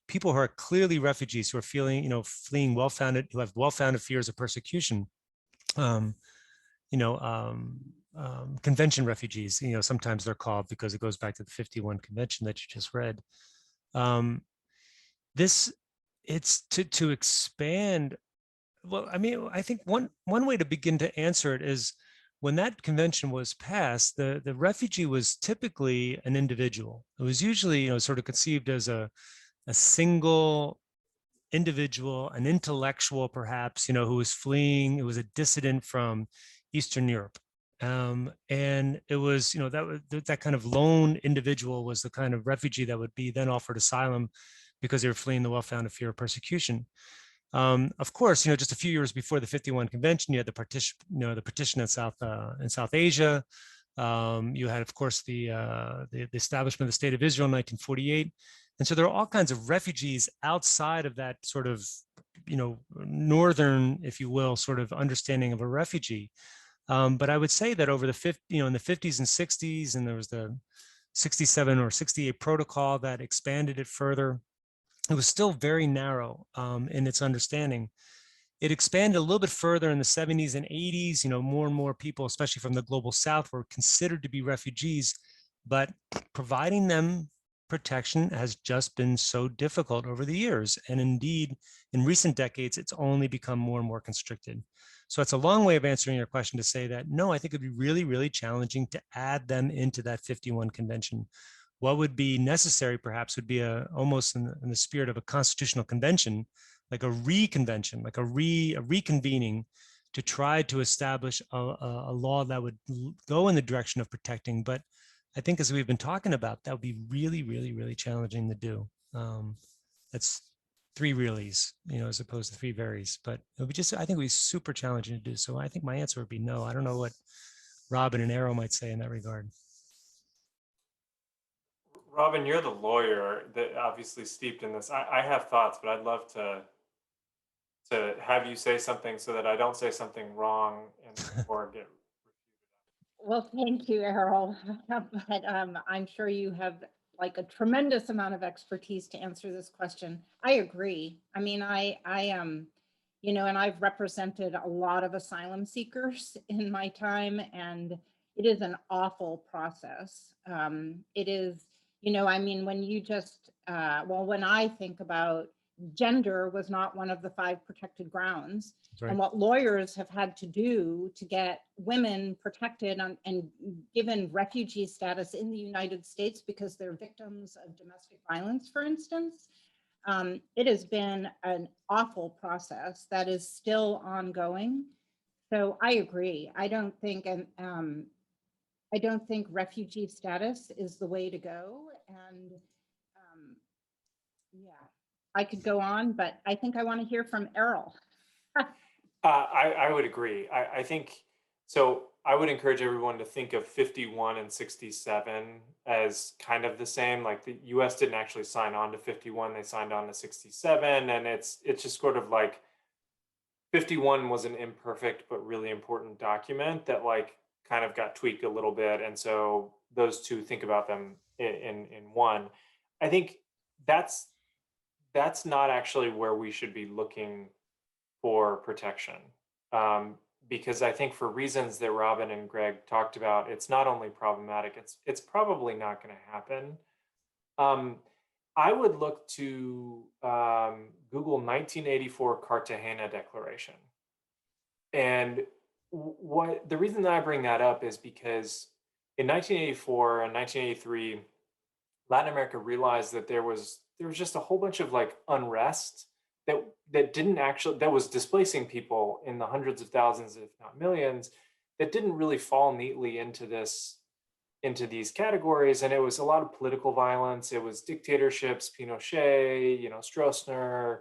people who are clearly refugees, who are fleeing who have well-founded fears of persecution. Convention refugees, sometimes they're called, because it goes back to the 51 convention that you just read. It's to expand. Well, I mean, I think one way to begin to answer it is, when that convention was passed, the refugee was typically an individual. It was usually, sort of conceived as a single individual, an intellectual perhaps, who was fleeing. It was a dissident from Eastern Europe. And it was, that kind of lone individual was the kind of refugee that would be then offered asylum because they were fleeing the well-founded fear of persecution. Of course, just a few years before the 51 convention, you had the partition in South Asia. You had, of course, the establishment of the State of Israel in 1948. And so there are all kinds of refugees outside of that sort of, northern, if you will, sort of understanding of a refugee. But I would say that over the in the 50s and 60s, and there was the 67 or 68 protocol that expanded it further, it was still very narrow in its understanding. It expanded a little bit further in the 70s and 80s. More and more people, especially from the global south, were considered to be refugees, but providing them protection has just been so difficult over the years. And indeed, in recent decades, it's only become more and more constricted. So it's a long way of answering your question to say that, no, I think it'd be really, really challenging to add them into that 51 convention. What would be necessary, perhaps, would be almost in the spirit of a constitutional convention, like a reconvention, like a reconvening, to try to establish a law that would go in the direction of protecting. But I think, as we've been talking about, that would be really, really, really challenging to do. That's three reallys, as opposed to three veries. But it would be I think it would be super challenging to do. So I think my answer would be no. I don't know what Robin and Erol might say in that regard. Robin, you're the lawyer that obviously steeped in this. I have thoughts, but I'd love to have you say something so that I don't say something wrong or get. Well, thank you, Erol. But I'm sure you have like a tremendous amount of expertise to answer this question. I agree. I mean, I am, and I've represented a lot of asylum seekers in my time, and it is an awful process. It is, I mean, when you just, when I think about gender was not one of the 5 protected grounds. Right. And what lawyers have had to do to get women protected and given refugee status in the United States because they're victims of domestic violence, for instance, it has been an awful process that is still ongoing. So I agree. I don't think refugee status is the way to go. And yeah. I could go on, but I think I want to hear from Erol. I would agree. I think, so I would encourage everyone to think of 51 and 67 as kind of the same. Like, the US didn't actually sign on to 51, they signed on to 67. And it's just sort of like 51 was an imperfect but really important document that kind of got tweaked a little bit. And so those two, think about them in one. I think that's not actually where we should be looking for protection. Because I think, for reasons that Robin and Greg talked about, it's not only problematic, it's probably not going to happen. I would look to Google 1984 Cartagena Declaration. And the reason that I bring that up is because in 1984 and 1983, Latin America realized that there was just a whole bunch of like unrest that was displacing people in the hundreds of thousands, if not millions, that didn't really fall neatly into these categories. And it was a lot of political violence. It was dictatorships, Pinochet, Stroessner,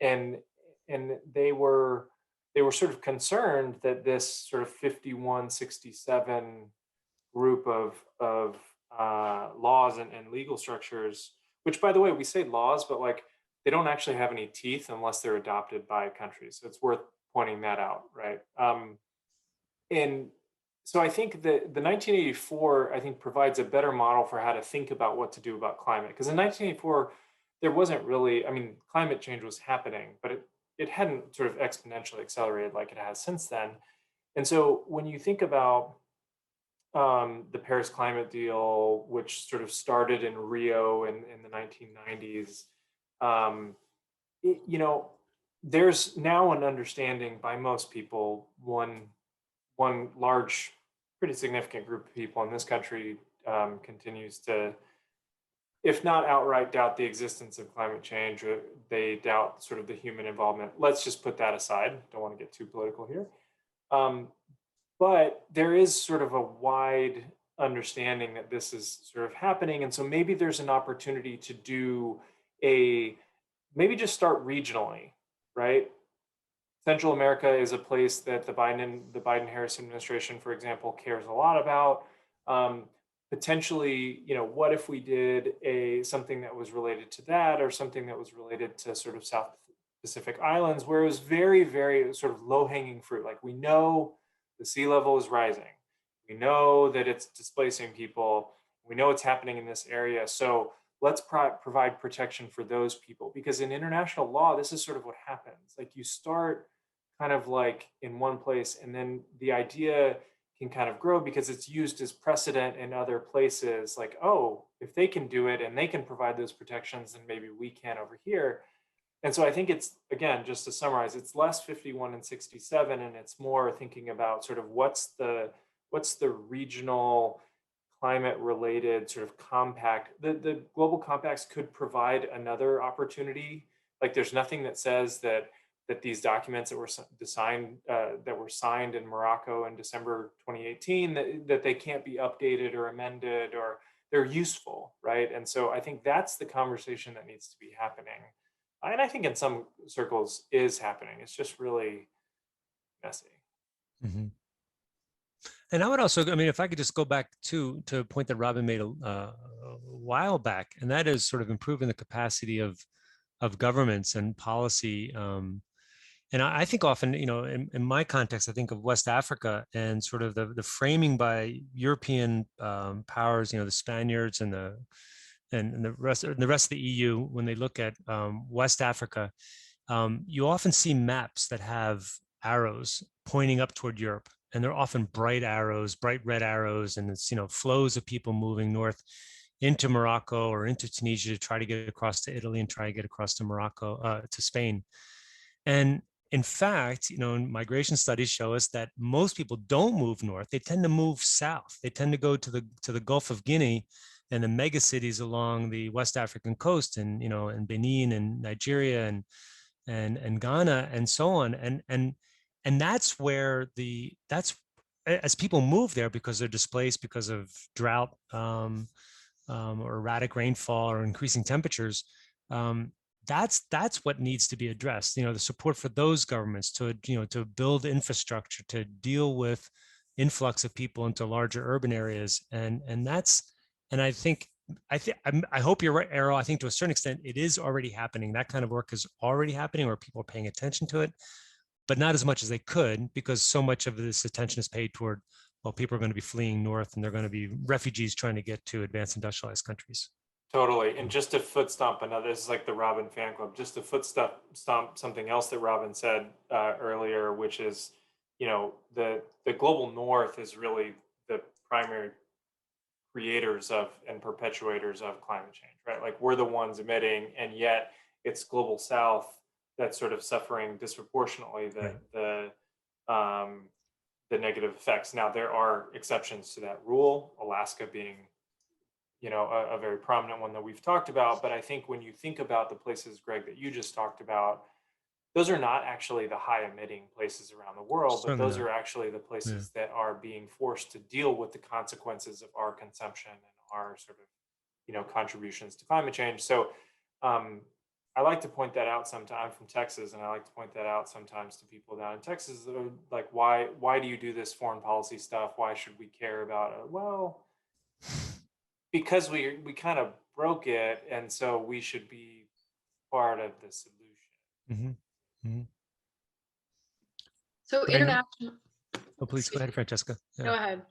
and they were sort of concerned that this sort of 51-67 group of laws and legal structures, which, by the way, we say laws, but like they don't actually have any teeth unless they're adopted by countries. So it's worth pointing that out, right? And so I think that the 1984, I think, provides a better model for how to think about what to do about climate. Because in 1984, there wasn't really, I mean, climate change was happening, but it hadn't sort of exponentially accelerated like it has since then. And so when you think about the Paris climate deal, which sort of started in Rio in the 1990s, there's now an understanding by most people, one large, pretty significant group of people in this country continues to, if not outright doubt the existence of climate change, or they doubt sort of the human involvement. Let's just put that aside. Don't want to get too political here. But there is sort of a wide understanding that this is sort of happening. And so maybe there's an opportunity to do maybe just start regionally, right? Central America is a place that the Biden-Harris administration, for example, cares a lot about. Potentially, what if we did something that was related to that, or something that was related to sort of South Pacific Islands, where it was very, very sort of low-hanging fruit. Like, we know the sea level is rising. We know that it's displacing people. We know it's happening in this area. So let's provide protection for those people, because in international law, this is sort of what happens. Like, you start kind of like in one place, and then the idea can kind of grow because it's used as precedent in other places. Like, oh, if they can do it and they can provide those protections, then maybe we can over here. And so I think it's, again, just to summarize, it's less 51 and 67, and it's more thinking about sort of what's the regional climate related sort of compact. The global compacts could provide another opportunity. Like, there's nothing that says that these documents that were signed in Morocco in December 2018, that they can't be updated or amended, or they're useful, right? And so I think that's the conversation that needs to be happening. And I think in some circles is happening. It's just really messy. Mm-hmm. And I would also, I mean, if I could just go back to a point that Robin made a while back, and that is sort of improving the capacity of governments and policy. And I think often, in my context, I think of West Africa and sort of the framing by European powers, the Spaniards and the rest of the EU, when they look at West Africa, you often see maps that have arrows pointing up toward Europe, and they're often bright arrows, bright red arrows, and it's flows of people moving north into Morocco or into Tunisia to try to get across to Italy and try to get across to Morocco, to Spain. And in fact, migration studies show us that most people don't move north. They tend to move south. They tend to go to the Gulf of Guinea and the mega cities along the West African coast, and and Benin and Nigeria and Ghana and so on. And that's where that's as people move there because they're displaced because of drought or erratic rainfall or increasing temperatures. That's what needs to be addressed. The support for those governments to build infrastructure to deal with influx of people into larger urban areas, and I hope you're right, Erol. I think to a certain extent it is already happening. That kind of work is already happening, or people are paying attention to it, but not as much as they could, because so much of this attention is paid toward, well, people are going to be fleeing north and they're going to be refugees trying to get to advanced industrialized countries. Totally. And just to foot stomp another, this is like the Robin fan club, just to foot stomp something else that Robin said earlier, which is, the global north is really the primary creators of and perpetuators of climate change, right? Like, we're the ones emitting, and yet it's global south that's sort of suffering disproportionately the the negative effects. Now, there are exceptions to that rule, Alaska being, you know, a very prominent one that we've talked about. But I think when you think about the places, Greg, that you just talked about, those are not actually the high emitting places around the world, but those are actually the places that are being forced to deal with the consequences of our consumption and our sort of, you know, contributions to climate change. So I like to point that out sometimes. I'm from Texas, and I like to point that out sometimes to people down in Texas. Like, why do you do this foreign policy stuff? Why should we care about it? Well, because we kind of broke it, and so we should be part of the solution. So international. Oh, please go ahead, Francesca. Yeah. Go ahead.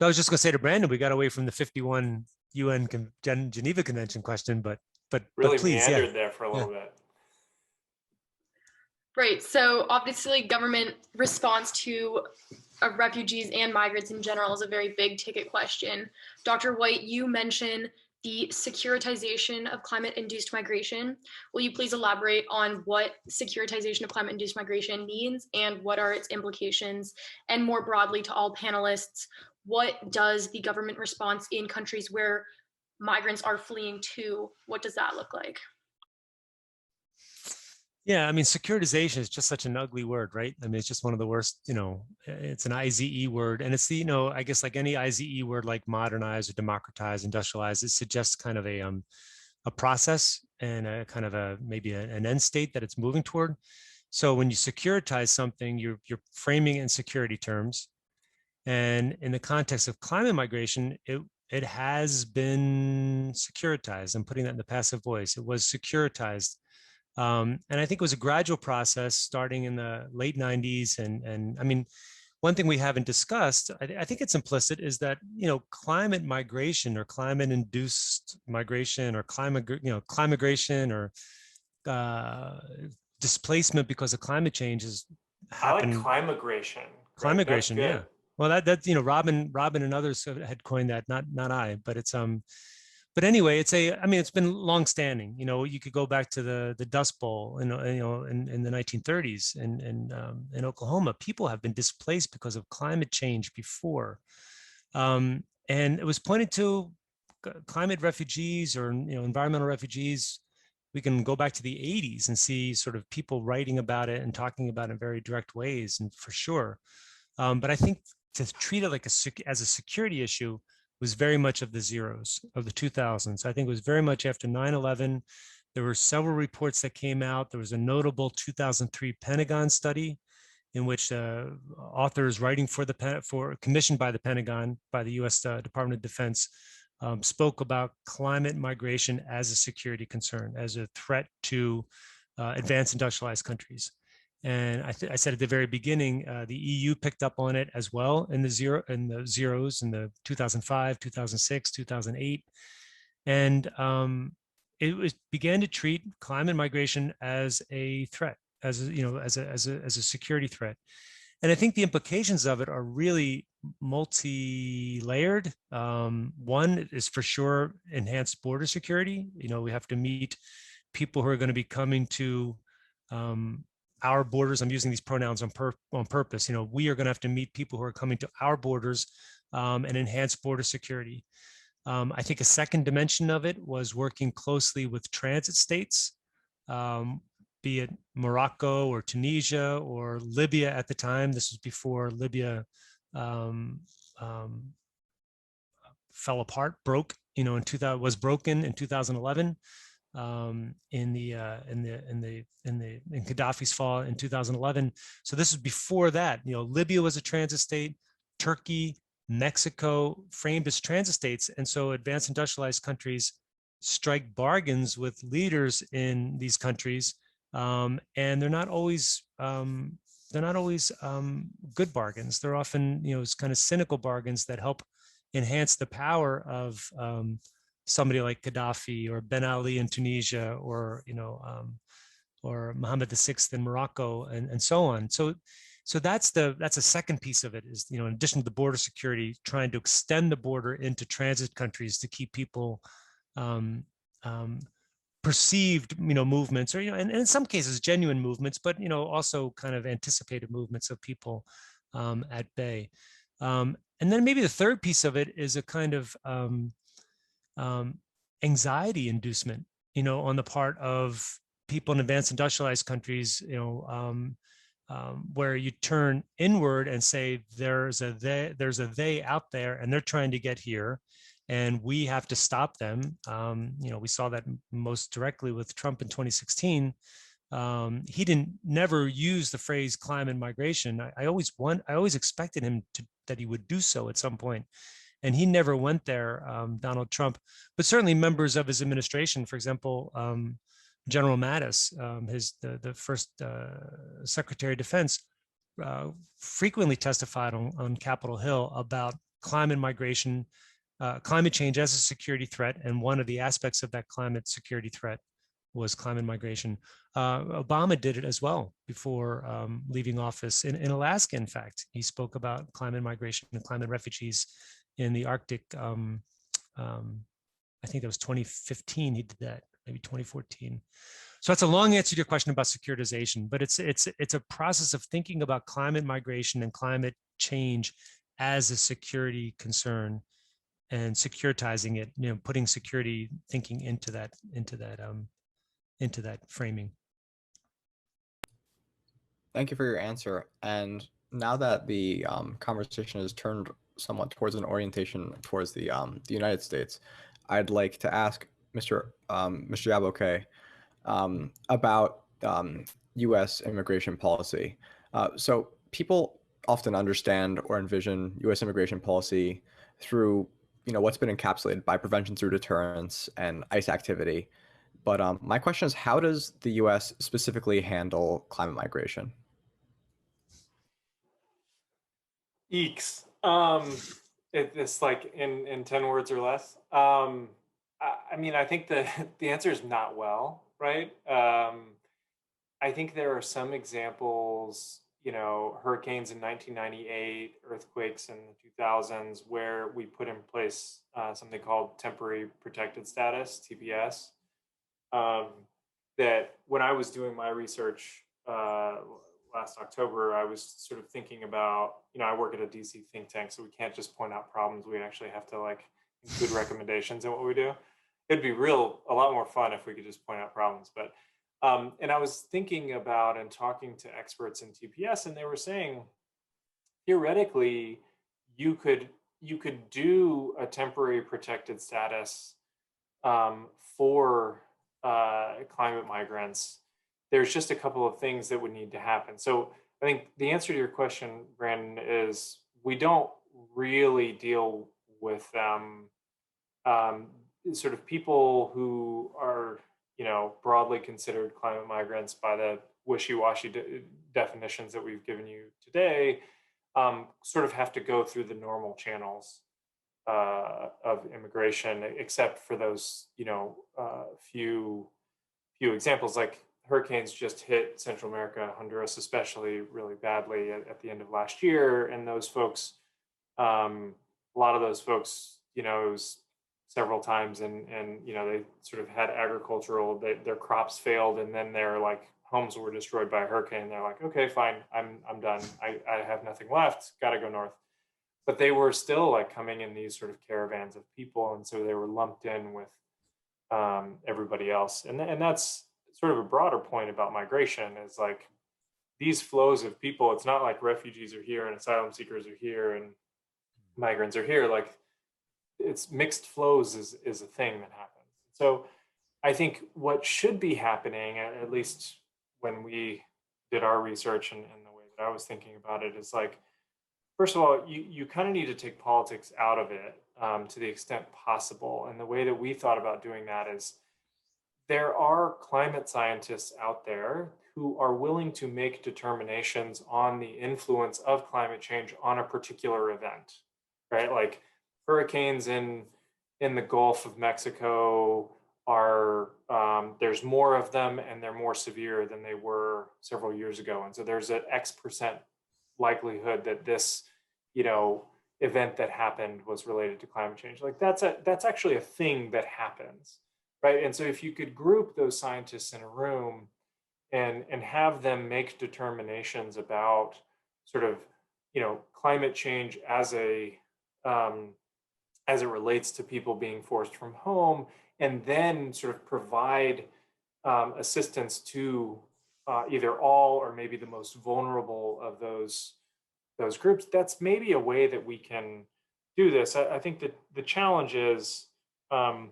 I was just going to say to Brandon, we got away from the 51 UN Geneva Convention question, but really please, meandered there for a little bit. Right. So obviously, government response to refugees and migrants in general is a very big ticket question. Dr. White, you mentioned the securitization of climate-induced migration. Will you please elaborate on what securitization of climate-induced migration means and what are its implications? And more broadly to all panelists, what does the government response in countries where migrants are fleeing to, what does that look like? Yeah, I mean, securitization is just such an ugly word, right? I mean, it's just one of the worst, you know, it's an IZE word. And it's the, you know, I guess like any IZE word, like modernize or democratize, industrialize, it suggests kind of a process and a kind of a, maybe an end state that it's moving toward. So when you securitize something, you're framing it in security terms. And in the context of climate migration, it has been securitized. I'm putting that in the passive voice. It was securitized. And I think it was a gradual process starting in the late 90s. And I mean, one thing we haven't discussed, I think it's implicit, is that, you know, climate migration or climate induced migration or climigration or displacement because of climate change is happening. I like climigration. Climigration, yeah. Well, that's, you know, Robin and others had coined that, not I, but it's, but anyway, it's been longstanding. You know, you could go back to the Dust Bowl, in the 1930s, and in Oklahoma, people have been displaced because of climate change before, and it was pointed to climate refugees or, you know, environmental refugees. We can go back to the 80s and see sort of people writing about it and talking about it in very direct ways, and for sure. But I think to treat it like as a security issue was very much of the zeros of the 2000s. I think it was very much after 9/11. There were several reports that came out. There was a notable 2003 Pentagon study in which authors writing commissioned by the Pentagon, by the U.S. Department of Defense, spoke about climate migration as a security concern, as a threat to advanced industrialized countries. And I said at the very beginning, the EU picked up on it as well in the zeros in the 2005, 2006, 2008, and it began to treat climate migration as a threat, as a security threat. And I think the implications of it are really multi-layered. One is for sure enhanced border security. You know, we have to meet people who are going to be coming to our borders. I'm using these pronouns on purpose. You know, we are going to have to meet people who are coming to our borders and enhance border security. I think a second dimension of it was working closely with transit states, be it Morocco or Tunisia or Libya at the time. This was before Libya fell apart, broke. You know, was broken in 2011. In Gaddafi's fall in 2011. So this was before that. You know, Libya was a transit state, Turkey, Mexico framed as transit states, and so advanced industrialized countries strike bargains with leaders in these countries, and they're not always good bargains. They're often, you know, kind of cynical bargains that help enhance the power of somebody like Gaddafi or Ben Ali in Tunisia, or, you know, or Mohammed VI in Morocco, and so on. So that's a second piece of it, is, you know, in addition to the border security, trying to extend the border into transit countries to keep people perceived, you know, movements, or, you know, and in some cases genuine movements, but, you know, also kind of anticipated movements of people at bay. And then maybe the third piece of it is a kind of anxiety inducement, on the part of people in advanced industrialized countries, where you turn inward and say there's a they out there, and they're trying to get here, and we have to stop them. We saw that most directly with Trump in 2016. He never use the phrase climate migration. I always expected him that he would do so at some point, and he never went there, Donald Trump. But certainly members of his administration, for example, General Mattis, the first Secretary of Defense, frequently testified on Capitol Hill about climate migration, climate change as a security threat, and one of the aspects of that climate security threat was climate migration. Obama did it as well before leaving office. In Alaska, in fact, he spoke about climate migration and climate refugees in the Arctic. I think that was 2015 he did that, maybe 2014. So that's a long answer to your question about securitization, but it's a process of thinking about climate migration and climate change as a security concern, and securitizing it, putting security thinking into that framing. Thank you for your answer. And now that the conversation has turned somewhat towards an orientation towards the United States, I'd like to ask Mr. Yayboke about U.S. immigration policy. So people often understand or envision U.S. immigration policy through what's been encapsulated by prevention through deterrence and ICE activity. But my question is, how does the U.S. specifically handle climate migration? Eeks. It's like in 10 words or less. I mean, I think the answer is not well, right? I think there are some examples, hurricanes in 1998, earthquakes in the 2000s, where we put in place something called temporary protected status, TPS. That when I was doing my research last October, I was sort of thinking about, I work at a DC think tank, so we can't just point out problems. We actually have to include recommendations in what we do. It'd be a lot more fun if we could just point out problems. But and I was thinking about and talking to experts in TPS, and they were saying, theoretically, you could do a temporary protected status for climate migrants. There's just a couple of things that would need to happen. So I think the answer to your question, Brandon, is we don't really deal with them, sort of people who are, broadly considered climate migrants by the wishy-washy definitions that we've given you today, sort of have to go through the normal channels of immigration, except for those, few examples. Like hurricanes just hit Central America, Honduras especially, really badly at the end of last year, and those folks, a lot of those folks, it was several times, and they sort of had their crops failed, and then their homes were destroyed by a hurricane. They're like, okay, fine, I'm done. I have nothing left. Got to go north. But they were still coming in these sort of caravans of people, and so they were lumped in with everybody else. And that's sort of a broader point about migration, is these flows of people. It's not like refugees are here and asylum seekers are here and migrants are here. It's mixed flows is a thing that happens. So I think what should be happening, at least when we did our research and the way that I was thinking about it, is first of all, you kind of need to take politics out of it to the extent possible. And the way that we thought about doing that is, there are climate scientists out there who are willing to make determinations on the influence of climate change on a particular event, right? Hurricanes in the Gulf of Mexico are, there's more of them, and they're more severe than they were several years ago. And so there's an X% likelihood that this, event that happened was related to climate change. That's actually a thing that happens, right? And so if you could group those scientists in a room and have them make determinations about sort of climate change as it relates to people being forced from home, and then sort of provide assistance to either all or maybe the most vulnerable of those groups. That's maybe a way that we can do this. I think that the challenge is, so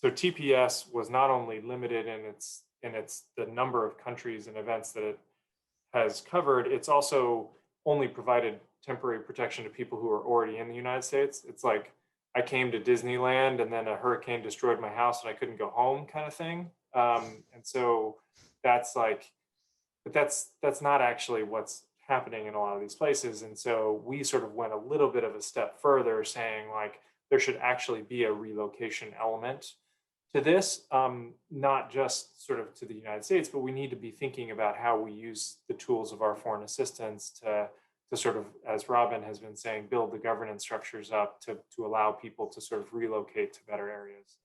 TPS was not only limited in the number of countries and events that it has covered, it's also only provided temporary protection to people who are already in the United States. It's like I came to Disneyland and then a hurricane destroyed my house and I couldn't go home, kind of thing. And so that's not actually what's happening in a lot of these places. And so we sort of went a little bit of a step further, saying like there should actually be a relocation element to this, not just sort of to the United States, but we need to be thinking about how we use the tools of our foreign assistance to sort of, as Robin has been saying, build the governance structures up to allow people to sort of relocate to better areas.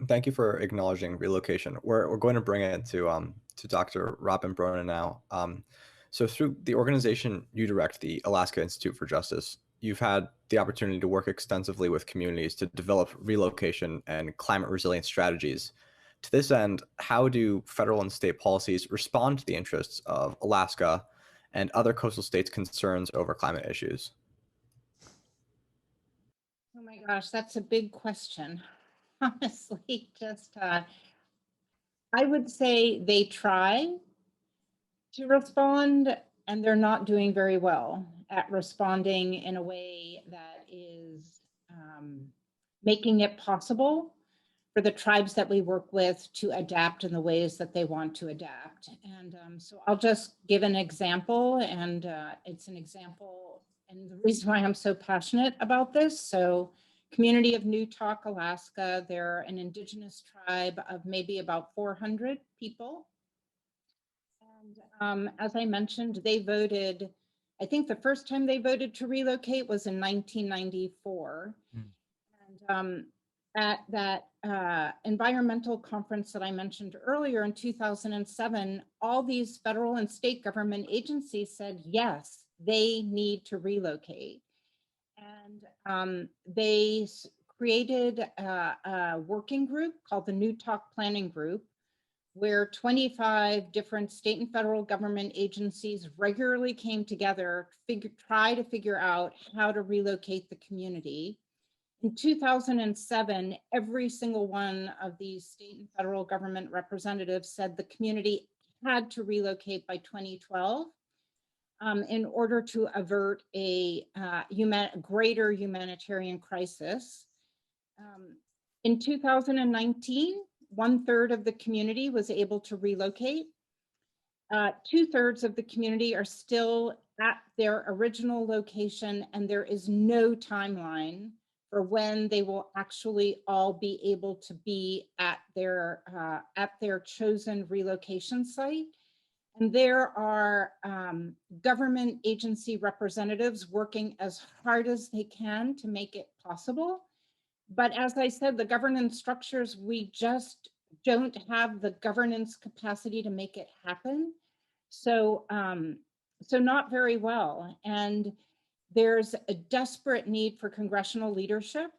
Thank you for acknowledging relocation. We're going to bring it to Dr. Robin Bronen now. So through the organization you direct, the Alaska Institute for Justice, you've had the opportunity to work extensively with communities to develop relocation and climate resilient strategies. To this end, how do federal and state policies respond to the interests of Alaska and other coastal states' concerns over climate issues? Oh my gosh, that's a big question. Honestly, I would say they try to respond, and they're not doing very well at responding in a way that is making it possible for the tribes that we work with to adapt in the ways that they want to adapt. And so I'll just give an example, and it's an example, and the reason why I'm so passionate about this. So community of Newtok, Alaska, they're an indigenous tribe of maybe about 400 people. And as I mentioned, they voted, I think the first time they voted to relocate was in 1994. And at that environmental conference that I mentioned earlier in 2007, all these federal and state government agencies said, yes, they need to relocate. And they created a working group called the Newtok Planning Group, where 25 different state and federal government agencies regularly came together to try to figure out how to relocate the community. In 2007, every single one of these state and federal government representatives said the community had to relocate by 2012 in order to avert a greater humanitarian crisis. In 2019, 1/3 of the community was able to relocate. 2/3 of the community are still at their original location, and there is no timeline for when they will actually all be able to be at their chosen relocation site. And there are government agency representatives working as hard as they can to make it possible. But as I said, the governance structures, we just don't have the governance capacity to make it happen. So, so not very well. And there's a desperate need for congressional leadership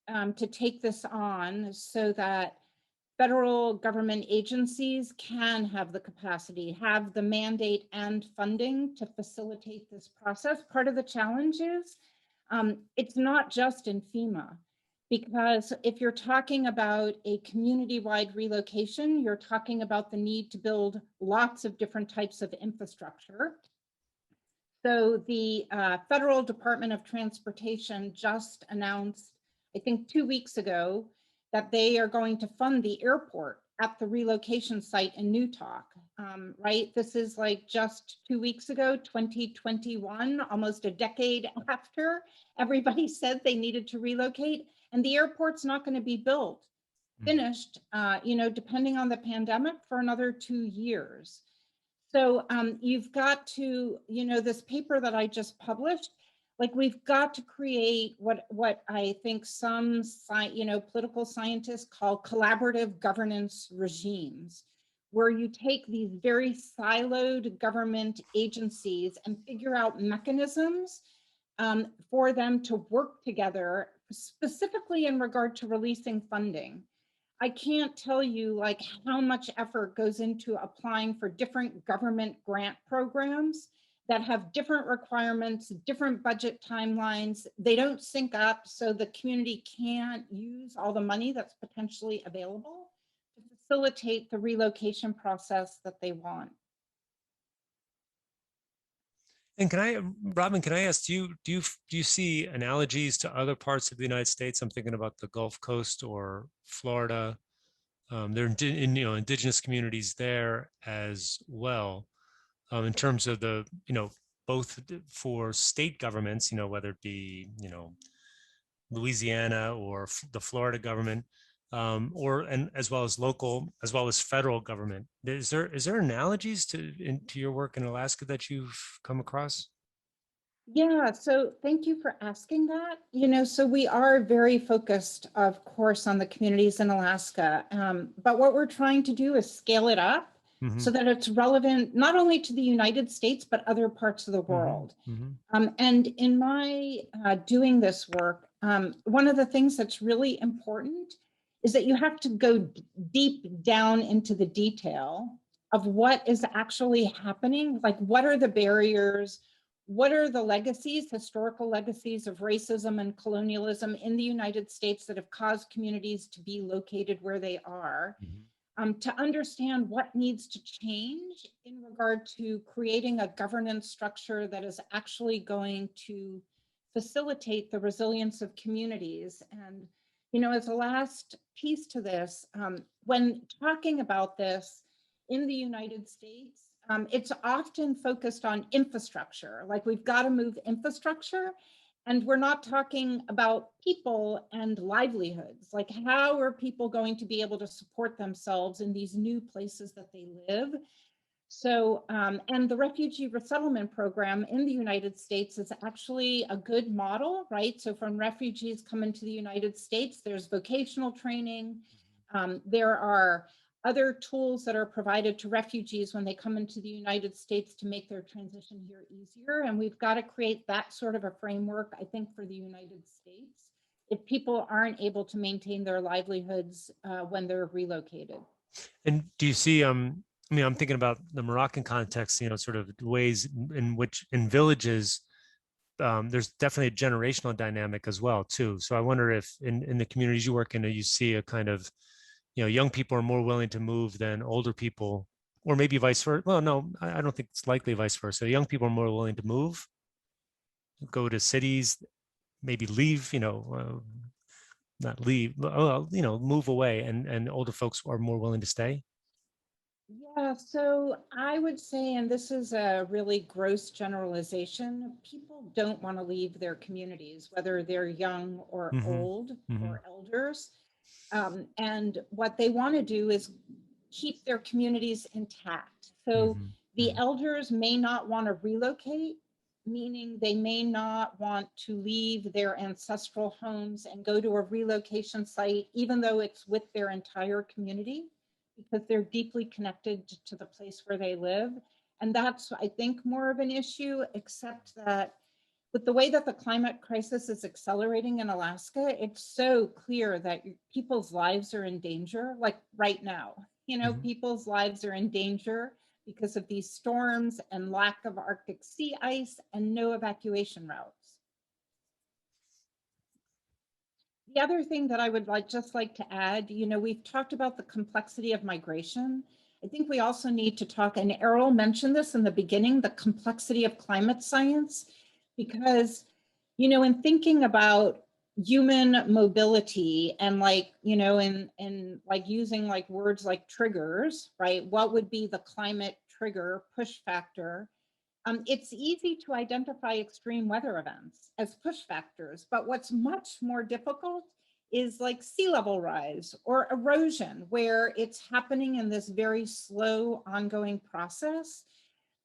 to take this on so that federal government agencies can have the capacity, have the mandate and funding to facilitate this process. Part of the challenge is it's not just in FEMA, because if you're talking about a community-wide relocation, you're talking about the need to build lots of different types of infrastructure. So the Federal Department of Transportation just announced, I think 2 weeks ago, that they are going to fund the airport at the relocation site in Newtok, right? This is like just 2 weeks ago, 2021, almost a decade after everybody said they needed to relocate, and the airport's not going to be finished, depending on the pandemic, for another 2 years. So you've got to, this paper that I just published, like we've got to create what I think some political scientists call collaborative governance regimes, where you take these very siloed government agencies and figure out mechanisms for them to work together, specifically in regard to releasing funding. I can't tell you like how much effort goes into applying for different government grant programs that have different requirements, different budget timelines. They don't sync up, so the community can't use all the money that's potentially available to facilitate the relocation process that they want. And Robin, can I ask you, do you see analogies to other parts of the United States? I'm thinking about the Gulf Coast or Florida. There are indigenous communities there as well, in terms of the, both for state governments, whether it be, Louisiana or the Florida government, and as well as local, as well as federal government. Is there analogies to your work in Alaska that you've come across? Yeah, so thank you for asking that. So we are very focused, of course, on the communities in Alaska, but what we're trying to do is scale it up so that it's relevant not only to the United States, but other parts of the world. And in my doing this work, one of the things that's really important is that you have to go deep down into the detail of what is actually happening, like what are the barriers, what are the legacies, historical legacies of racism and colonialism in the United States that have caused communities to be located where they are, to understand what needs to change in regard to creating a governance structure that is actually going to facilitate the resilience of communities. And, as a last piece to this, when talking about this in the United States, it's often focused on infrastructure, like we've got to move infrastructure, and we're not talking about people and livelihoods, like how are people going to be able to support themselves in these new places that they live. So, and the refugee resettlement program in the United States is actually a good model, right? So when refugees come into the United States, there's vocational training. There are other tools that are provided to refugees when they come into the United States to make their transition here easier. And we've got to create that sort of a framework, I think, for the United States, if people aren't able to maintain their livelihoods when they're relocated. And do you see, I'm thinking about the Moroccan context, sort of ways in which in villages, there's definitely a generational dynamic as well, too. So I wonder if in the communities you work in, you see a kind of, young people are more willing to move than older people, or maybe vice versa. Well, no, I don't think it's likely vice versa. Young people are more willing to move, go to cities, maybe leave, not leave, move away, and older folks are more willing to stay. Yeah, so I would say, and this is a really gross generalization, people don't want to leave their communities, whether they're young or old or elders. And what they want to do is keep their communities intact. So the elders may not want to relocate, meaning they may not want to leave their ancestral homes and go to a relocation site, even though it's with their entire community, because they're deeply connected to the place where they live. And that's, I think, more of an issue, except that with the way that the climate crisis is accelerating in Alaska, it's so clear that people's lives are in danger, like right now. People's lives are in danger because of these storms and lack of Arctic sea ice and no evacuation routes. The other thing that I would just like to add, we've talked about the complexity of migration. I think we also need to talk, and Erol mentioned this in the beginning, the complexity of climate science, because, in thinking about human mobility and in using words like triggers, right? What would be the climate trigger push factor? It's easy to identify extreme weather events as push factors, but what's much more difficult is sea level rise or erosion, where it's happening in this very slow ongoing process.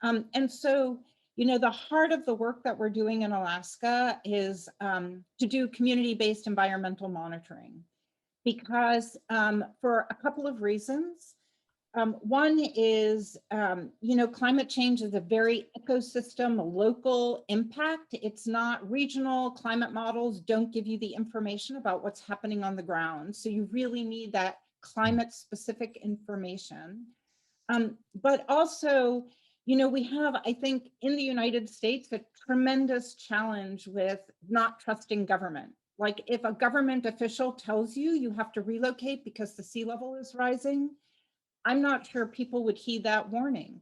And so, the heart of the work that we're doing in Alaska is to do community-based environmental monitoring, because for a couple of reasons. One is, climate change is a very ecosystem, a local impact. It's not regional. Climate models don't give you the information about what's happening on the ground. So you really need that climate specific information. But also, we have, I think, in the United States, a tremendous challenge with not trusting government. Like if a government official tells you you have to relocate because the sea level is rising, I'm not sure people would heed that warning.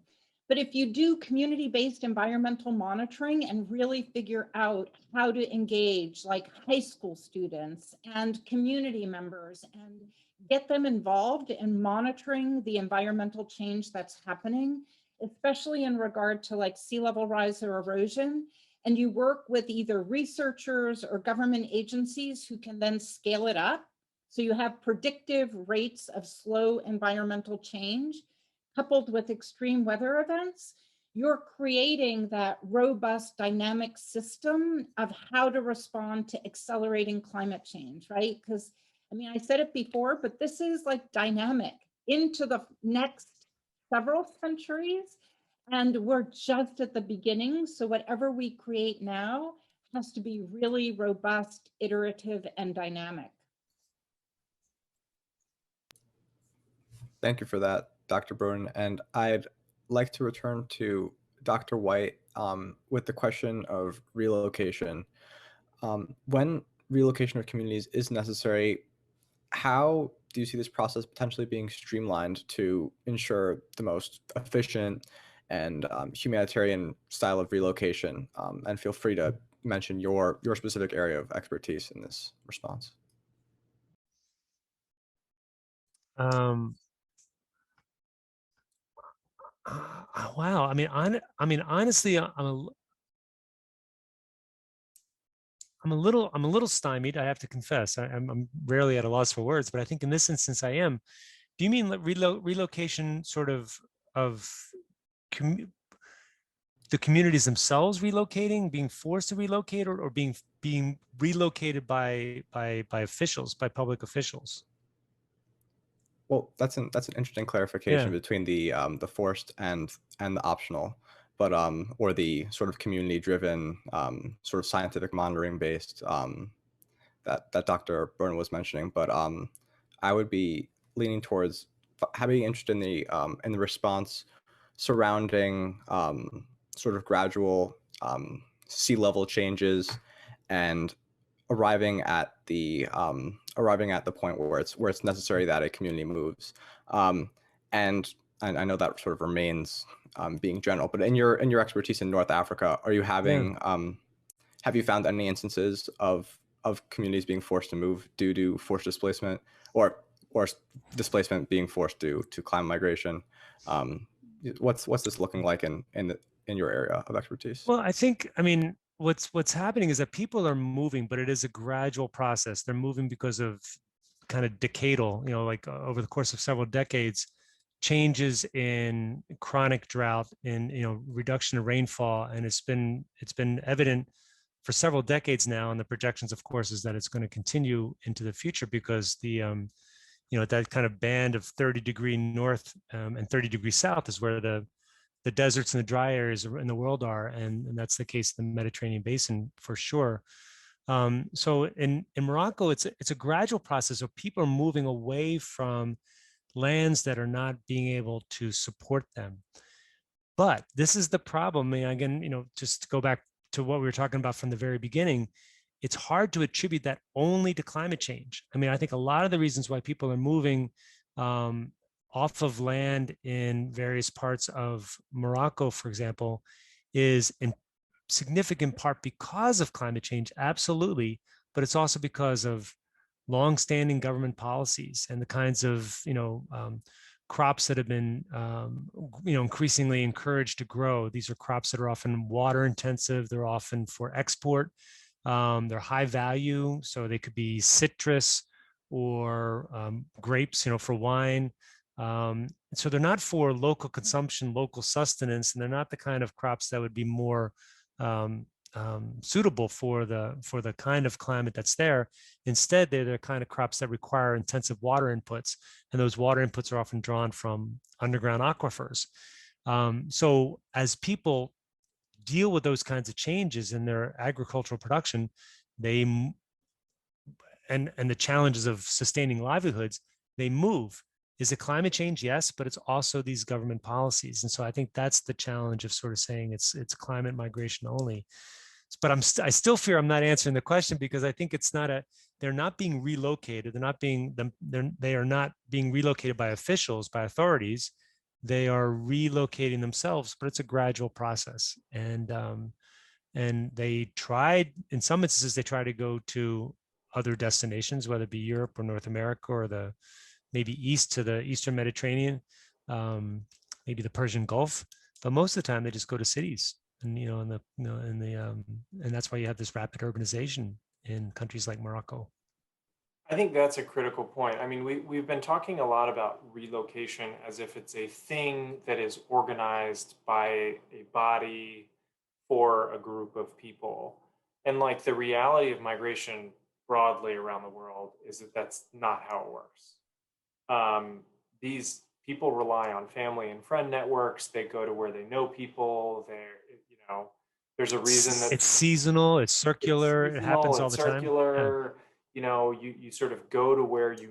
But if you do community-based environmental monitoring and really figure out how to engage like high school students and community members and get them involved in monitoring the environmental change that's happening, especially in regard to like sea level rise or erosion, and you work with either researchers or government agencies who can then scale it up, so you have predictive rates of slow environmental change coupled with extreme weather events, you're creating that robust dynamic system of how to respond to accelerating climate change, right? Because I said it before, but this is like dynamic into the next several centuries. And we're just at the beginning. So whatever we create now has to be really robust, iterative, and dynamic. Thank you for that, Dr. Broden. And I'd like to return to Dr. White with the question of relocation. When relocation of communities is necessary, how do you see this process potentially being streamlined to ensure the most efficient and humanitarian style of relocation? And feel free to mention your specific area of expertise in this response. Wow. Honestly, I'm a little stymied. I have to confess. I'm rarely at a loss for words, but I think in this instance I am. Do you mean relocation, sort of the communities themselves relocating, being forced to relocate, or being relocated by officials, by public officials? Well, that's an interesting clarification between the forced and the optional, but or the sort of community-driven, sort of scientific monitoring-based that Dr. Bronen was mentioning. But I would be leaning towards having interest in the response surrounding sort of gradual sea level changes and arriving at the point where it's necessary that a community moves, and I know that sort of remains being general. But in your expertise in North Africa, are you having have you found any instances of communities being forced to move due to forced displacement, or displacement being forced due to climate migration? What's this looking like in your area of expertise? Well, I think, what's happening is that people are moving, but it is a gradual process. They're moving because of kind of decadal, like over the course of several decades, changes in chronic drought, in reduction of rainfall, and it's been evident for several decades now. And the projections, of course, is that it's going to continue into the future because the that kind of band of 30-degree north and 30-degree south is where the deserts and the dry areas in the world are, and that's the case in the Mediterranean basin for sure. So in Morocco, it's a gradual process. So people are moving away from lands that are not being able to support them. But this is the problem. Again, just to go back to what we were talking about from the very beginning, it's hard to attribute that only to climate change. I think a lot of the reasons why people are moving off of land in various parts of Morocco, for example, is in significant part because of climate change, absolutely, but it's also because of long-standing government policies and the kinds of crops that have been increasingly encouraged to grow. These are crops that are often water intensive. They're often for export. They're high value, so they could be citrus or grapes, for wine. So they're not for local consumption, local sustenance, and they're not the kind of crops that would be more suitable for the kind of climate that's there. Instead, they're the kind of crops that require intensive water inputs, and those water inputs are often drawn from underground aquifers. So as people deal with those kinds of changes in their agricultural production, and the challenges of sustaining livelihoods, they move. Is it climate change? Yes, but it's also these government policies. And so I think that's the challenge of sort of saying it's climate migration only. But I still fear I'm not answering the question, because I think they're not being relocated. They are not being relocated by officials, by authorities. They are relocating themselves, but it's a gradual process. And they tried, in some instances, they try to go to other destinations, whether it be Europe or North America, or maybe east to the Eastern Mediterranean, maybe the Persian Gulf. But most of the time, they just go to cities, and and that's why you have this rapid urbanization in countries like Morocco. I think that's a critical point. I mean, we've been talking a lot about relocation as if it's a thing that is organized by a body for a group of people. And like the reality of migration broadly around the world is that that's not how it works. These people rely on family and friend networks. They go to where they know people. There's a reason that it's seasonal, it's circular, it happens all the time. Circular. Yeah. You sort of go to where you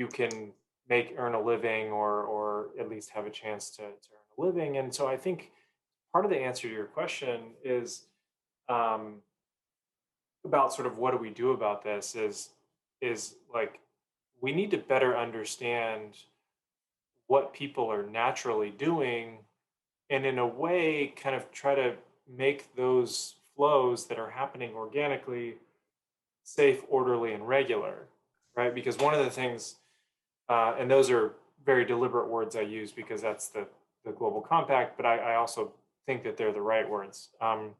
can earn a living, or at least have a chance to earn a living. And so I think part of the answer to your question is about sort of what do we do about this is like, we need to better understand what people are naturally doing, and in a way kind of try to make those flows that are happening organically safe, orderly, and regular, right? Because one of the things, and those are very deliberate words I use because that's the Global Compact, but I also think that they're the right words. And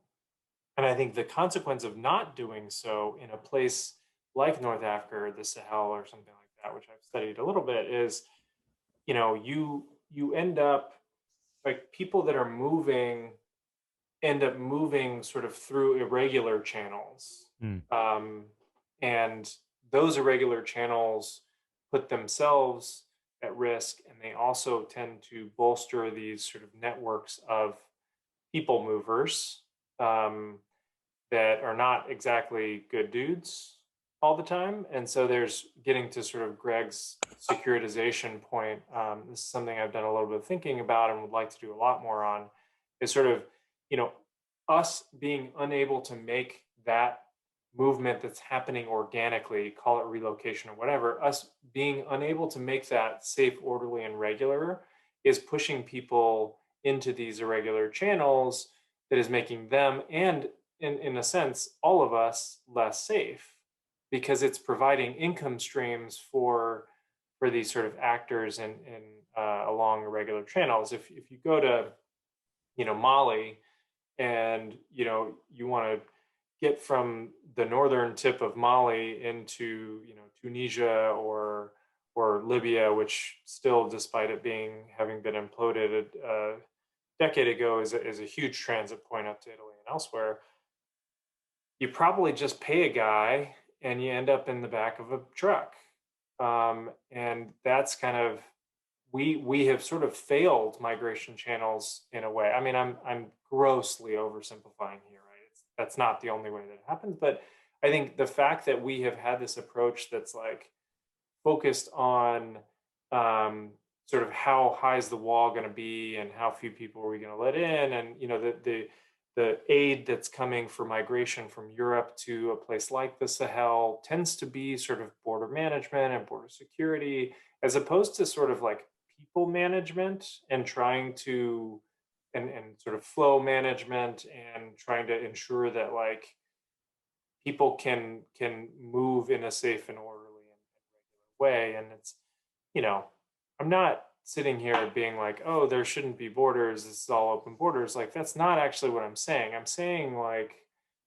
I think the consequence of not doing so in a place like North Africa or the Sahel or something like that, which I've studied a little bit, is, you end up, like, people that are moving end up moving sort of through irregular channels. And those irregular channels put themselves at risk, and they also tend to bolster these sort of networks of people movers that are not exactly good dudes all the time. And so there's, getting to sort of Greg's securitization point, this is something I've done a little bit of thinking about and would like to do a lot more on, is sort of, us being unable to make that movement that's happening organically, call it relocation or whatever, us being unable to make that safe, orderly, and regular is pushing people into these irregular channels that is making them, and in a sense, all of us, less safe, because it's providing income streams for these sort of actors in along irregular channels. If you go to, Mali, and you want to get from the northern tip of Mali into Tunisia or Libya, which still, despite it having been imploded a decade ago, is a huge transit point up to Italy and elsewhere, you probably just pay a guy and you end up in the back of a truck. And that's kind of, we have sort of failed migration channels in a way. I mean, I'm grossly oversimplifying here, right? That's not the only way that it happens, but I think the fact that we have had this approach that's like focused on sort of how high is the wall going to be and how few people are we going to let in, and the aid that's coming for migration from Europe to a place like the Sahel tends to be sort of border management and border security, as opposed to sort of like people management and trying to, and sort of flow management and trying to ensure that like people can move in a safe and orderly and regular way. And it's, I'm not sitting here being like, oh, there shouldn't be borders, this is all open borders. Like, that's not actually what I'm saying. I'm saying, like,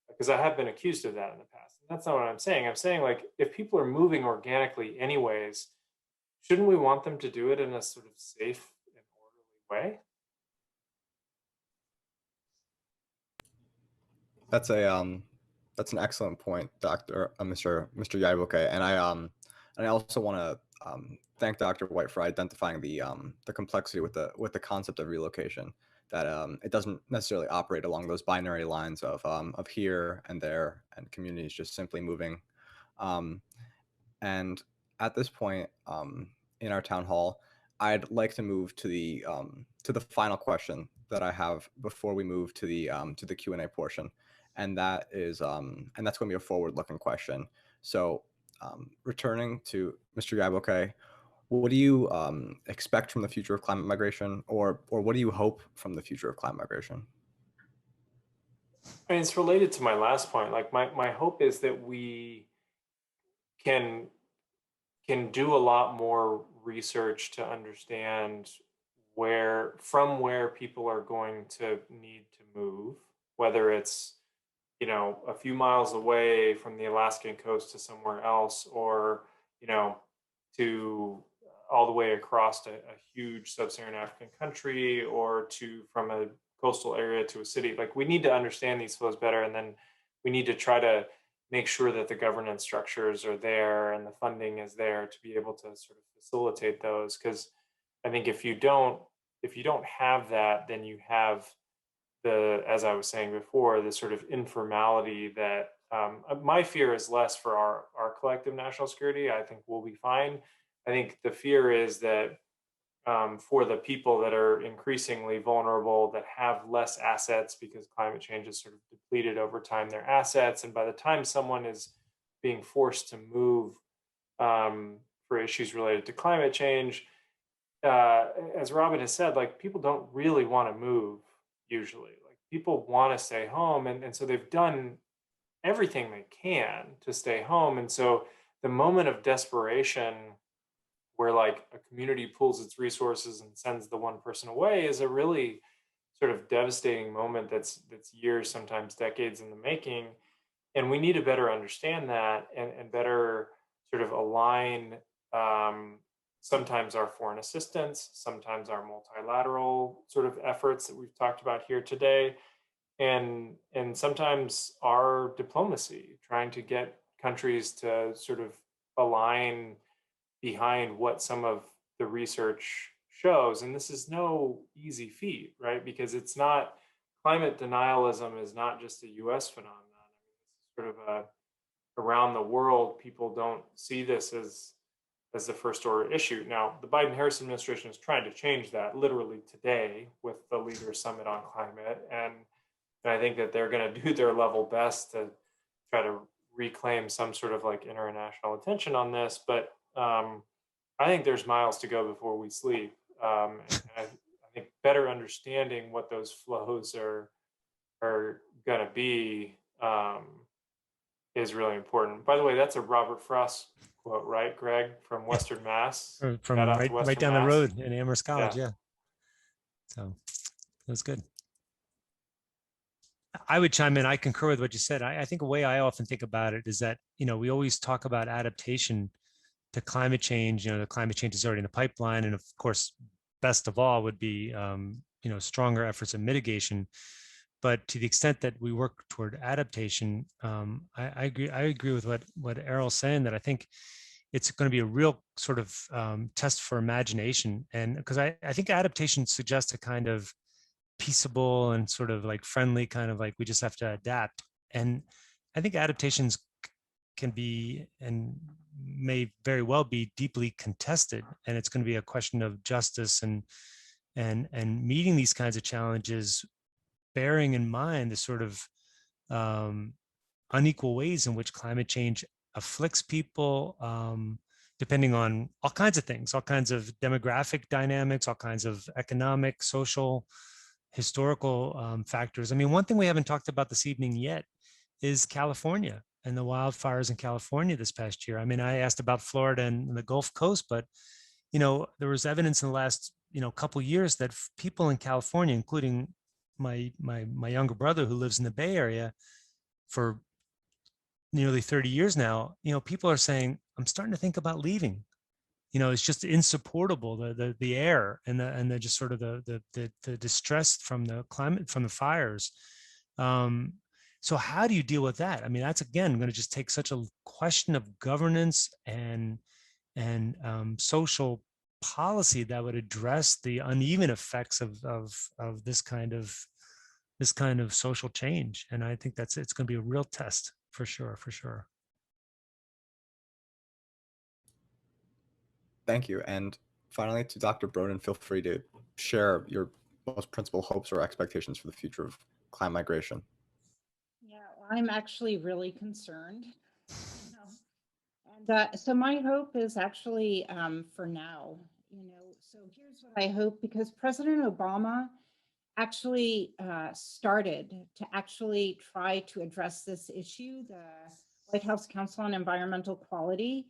because I have been accused of that in the past. And that's not what I'm saying. I'm saying, like, if people are moving organically anyways, shouldn't we want them to do it in a sort of safe and orderly way? That's that's an excellent point, Mr. Yayboke, and I also want to thank Dr. White for identifying the complexity with the concept of relocation. That it doesn't necessarily operate along those binary lines of here and there, and communities just simply moving. And at this point in our town hall, I'd like to move to the final question that I have before we move to the Q&A portion, and that is and that's going to be a forward-looking question. So, returning to Mr. Yayboke, what do you expect from the future of climate migration, or what do you hope from the future of climate migration? I mean, it's related to my last point. Like my hope is that we can do a lot more research to understand where people are going to need to move, whether it's, you know, a few miles away from the Alaskan coast to somewhere else, or, you know, to all the way across a huge sub-Saharan African country, or from a coastal area to a city. Like, we need to understand these flows better, and then we need to try to make sure that the governance structures are there and the funding is there to be able to sort of facilitate those. Because I think if you don't have that, then you have as I was saying before, the sort of informality that my fear is less for our collective national security. I think we'll be fine. I think the fear is that for the people that are increasingly vulnerable, that have less assets because climate change has sort of depleted over time their assets. And by the time someone is being forced to move for issues related to climate change, as Robin has said, like, people don't really want to move usually. Like, people want to stay home. And so they've done everything they can to stay home. And so the moment of desperation where, like, a community pulls its resources and sends the one person away is a really sort of devastating moment that's years, sometimes decades in the making. And we need to better understand that and better sort of align sometimes our foreign assistance, sometimes our multilateral sort of efforts that we've talked about here today, and sometimes our diplomacy, trying to get countries to sort of align behind what some of the research shows. And this is no easy feat, right? Because it's not, climate denialism is not just a US phenomenon. I mean, this is sort of around the world, people don't see this as the first order issue. Now, the Biden-Harris administration is trying to change that literally today with the Leaders Summit on Climate. And I think that they're going to do their level best to try to reclaim some sort of like international attention on this. But I think there's miles to go before we sleep. And I think better understanding what those flows are going to be is really important. By the way, that's a Robert Frost quote, right, Greg, from Western Mass? From right down the road in Amherst College, yeah. So that's good. I would chime in. I concur with what you said. I think a way I often think about it is that, you know, we always talk about adaptation to climate change. You know, the climate change is already in the pipeline, and of course, best of all would be, you know, stronger efforts of mitigation. But to the extent that we work toward adaptation, I agree with what Erol's saying, that I think it's going to be a real sort of test for imagination. And because I think adaptation suggests a kind of peaceable and sort of like friendly kind of like, we just have to adapt. And I think adaptations can be and may very well be deeply contested. And it's going to be a question of justice and meeting these kinds of challenges, bearing in mind the sort of unequal ways in which climate change afflicts people, depending on all kinds of things, all kinds of demographic dynamics, all kinds of economic, social, historical factors. I mean, one thing we haven't talked about this evening yet is California and the wildfires in California this past year. I mean, I asked about Florida and the Gulf Coast, but, you know, there was evidence in the last, you know, couple of years that people in California, including my younger brother who lives in the Bay Area for nearly 30 years now, you know, people are saying, I'm starting to think about leaving. You know, it's just insupportable, the air and the just sort of the distress from the climate, from the fires. So how do you deal with that? I mean, that's again going to just take such a question of governance and social policy that would address the uneven effects of this kind of social change. And I think it's going to be a real test for sure, for sure. Thank you. And finally, to Dr. Bronin, feel free to share your most principal hopes or expectations for the future of climate migration. Yeah, well, I'm actually really concerned. And so my hope is actually for now, so here's what I hope, because President Obama actually started to actually try to address this issue. The White House Council on Environmental Quality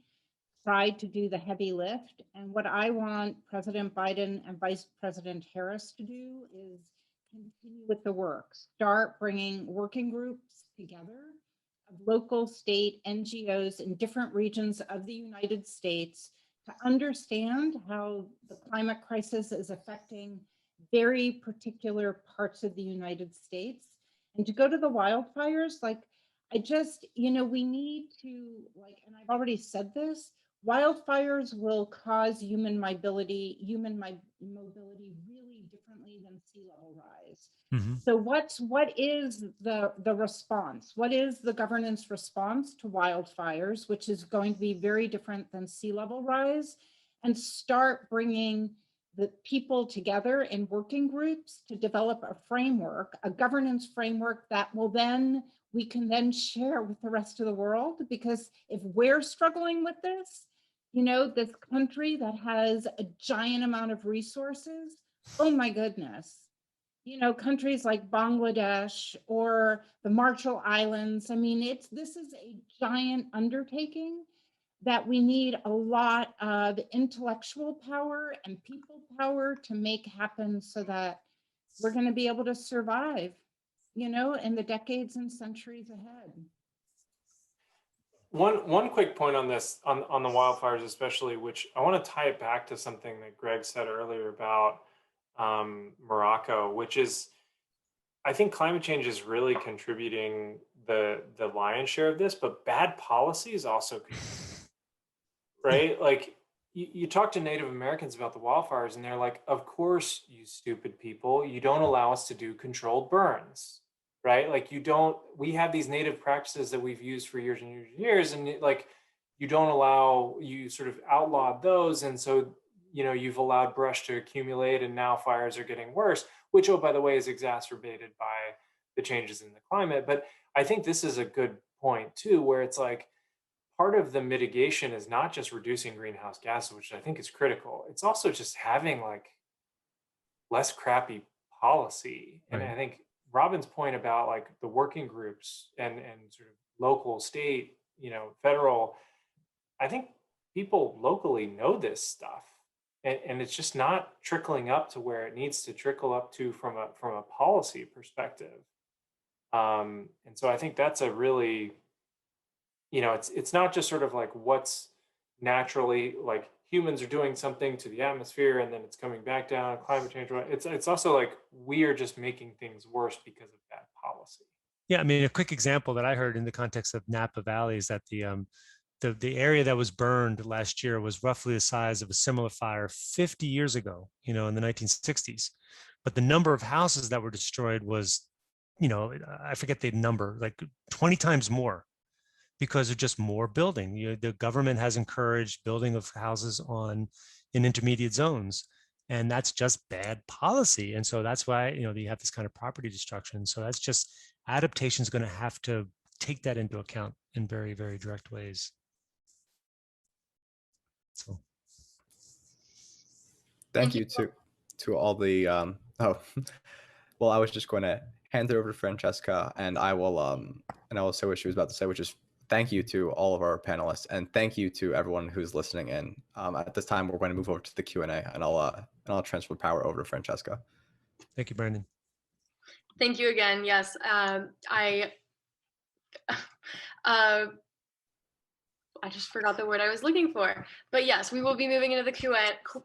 tried to do the heavy lift. And what I want President Biden and Vice President Harris to do is continue with the work, start bringing working groups together of local, state, NGOs in different regions of the United States to understand how the climate crisis is affecting very particular parts of the United States. And to go to the wildfires, we need to, and I've already said this, wildfires will cause human mobility really differently than sea level rise. Mm-hmm. So what is the response? What is the governance response to wildfires, which is going to be very different than sea level rise, and start bringing the people together in working groups to develop a framework, a governance framework that we can then share with the rest of the world. Because if we're struggling with this, this country that has a giant amount of resources, oh my goodness, countries like Bangladesh or the Marshall Islands, I mean, this is a giant undertaking that we need a lot of intellectual power and people power to make happen, so that we're going to be able to survive, in the decades and centuries ahead. One quick point on this, on the wildfires especially, which I want to tie it back to something that Greg said earlier about Morocco, which is, I think climate change is really contributing the lion's share of this, but bad policies also right? Like you talk to Native Americans about the wildfires and they're like, of course, you stupid people, you don't allow us to do controlled burns, right? Like we have these native practices that we've used for years and years and years, and like you sort of outlawed those. And so, you've allowed brush to accumulate, and now fires are getting worse, which, oh, by the way, is exacerbated by the changes in the climate. But I think this is a good point too, where it's like, part of the mitigation is not just reducing greenhouse gases, which I think is critical. It's also just having like less crappy policy. Right. And I think Robin's point about like the working groups and sort of local, state, federal, I think people locally know this stuff, and it's just not trickling up to where it needs to trickle up to from a policy perspective. And so I think that's a really, it's not just sort of like what's naturally, like humans are doing something to the atmosphere and then it's coming back down, climate change. It's also like we are just making things worse because of bad policy. Yeah, I mean, a quick example that I heard in the context of Napa Valley is that the area that was burned last year was roughly the size of a similar fire 50 years ago, in the 1960s. But the number of houses that were destroyed was, I forget the number, like 20 times more, because of just more building. The government has encouraged building of houses in intermediate zones, and that's just bad policy. And so that's why, you have this kind of property destruction. So that's just, adaptation is going to have to take that into account in very, very direct ways. So. Thank you to all the, well, I was just going to hand it over to Francesca, and I will say what she was about to say, which is thank you to all of our panelists, and thank you to everyone who's listening in. At this time, we're going to move over to the Q&A, and I'll transfer power over to Francesca. Thank you, Brandon. Thank you again. Yes, I just forgot the word I was looking for. But yes, we will be moving into the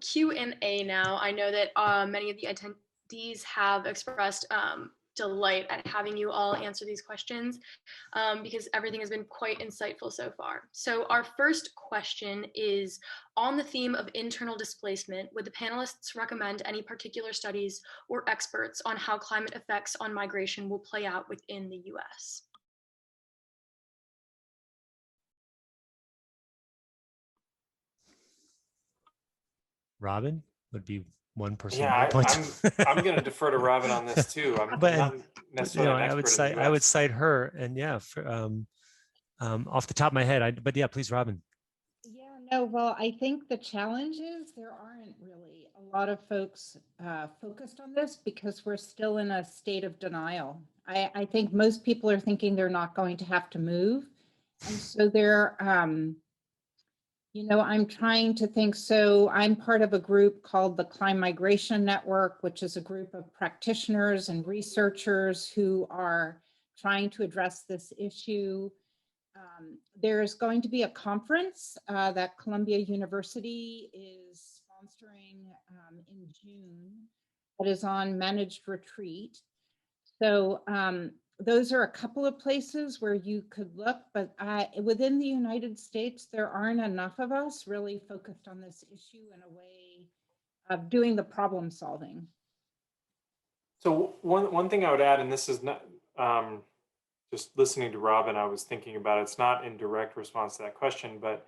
Q&A now. I know that many of the attendees have expressed delight at having you all answer these questions because everything has been quite insightful so far. So our first question is on the theme of internal displacement. Would the panelists recommend any particular studies or experts on how climate effects on migration will play out within the US? Robin would be one person. Yeah, I'm going to defer to Robin on this too. I'm But not necessarily an I would expert in cite the I would US. cite her, and yeah, off the top of my head. But yeah, please, Robin. Yeah, no, well, I think the challenge is there aren't really a lot of folks focused on this because we're still in a state of denial. I think most people are thinking they're not going to have to move. And so they're, you know, I'm trying to think, so I'm part of a group called the Climate Migration Network, which is a group of practitioners and researchers who are trying to address this issue. There's going to be a conference that Columbia University is sponsoring in June that is on managed retreat. So those are a couple of places where you could look, but within the United States, there aren't enough of us really focused on this issue in a way of doing the problem solving. So one thing I would add, and this is not, just listening to Robin, I was thinking about it. It's not in direct response to that question, but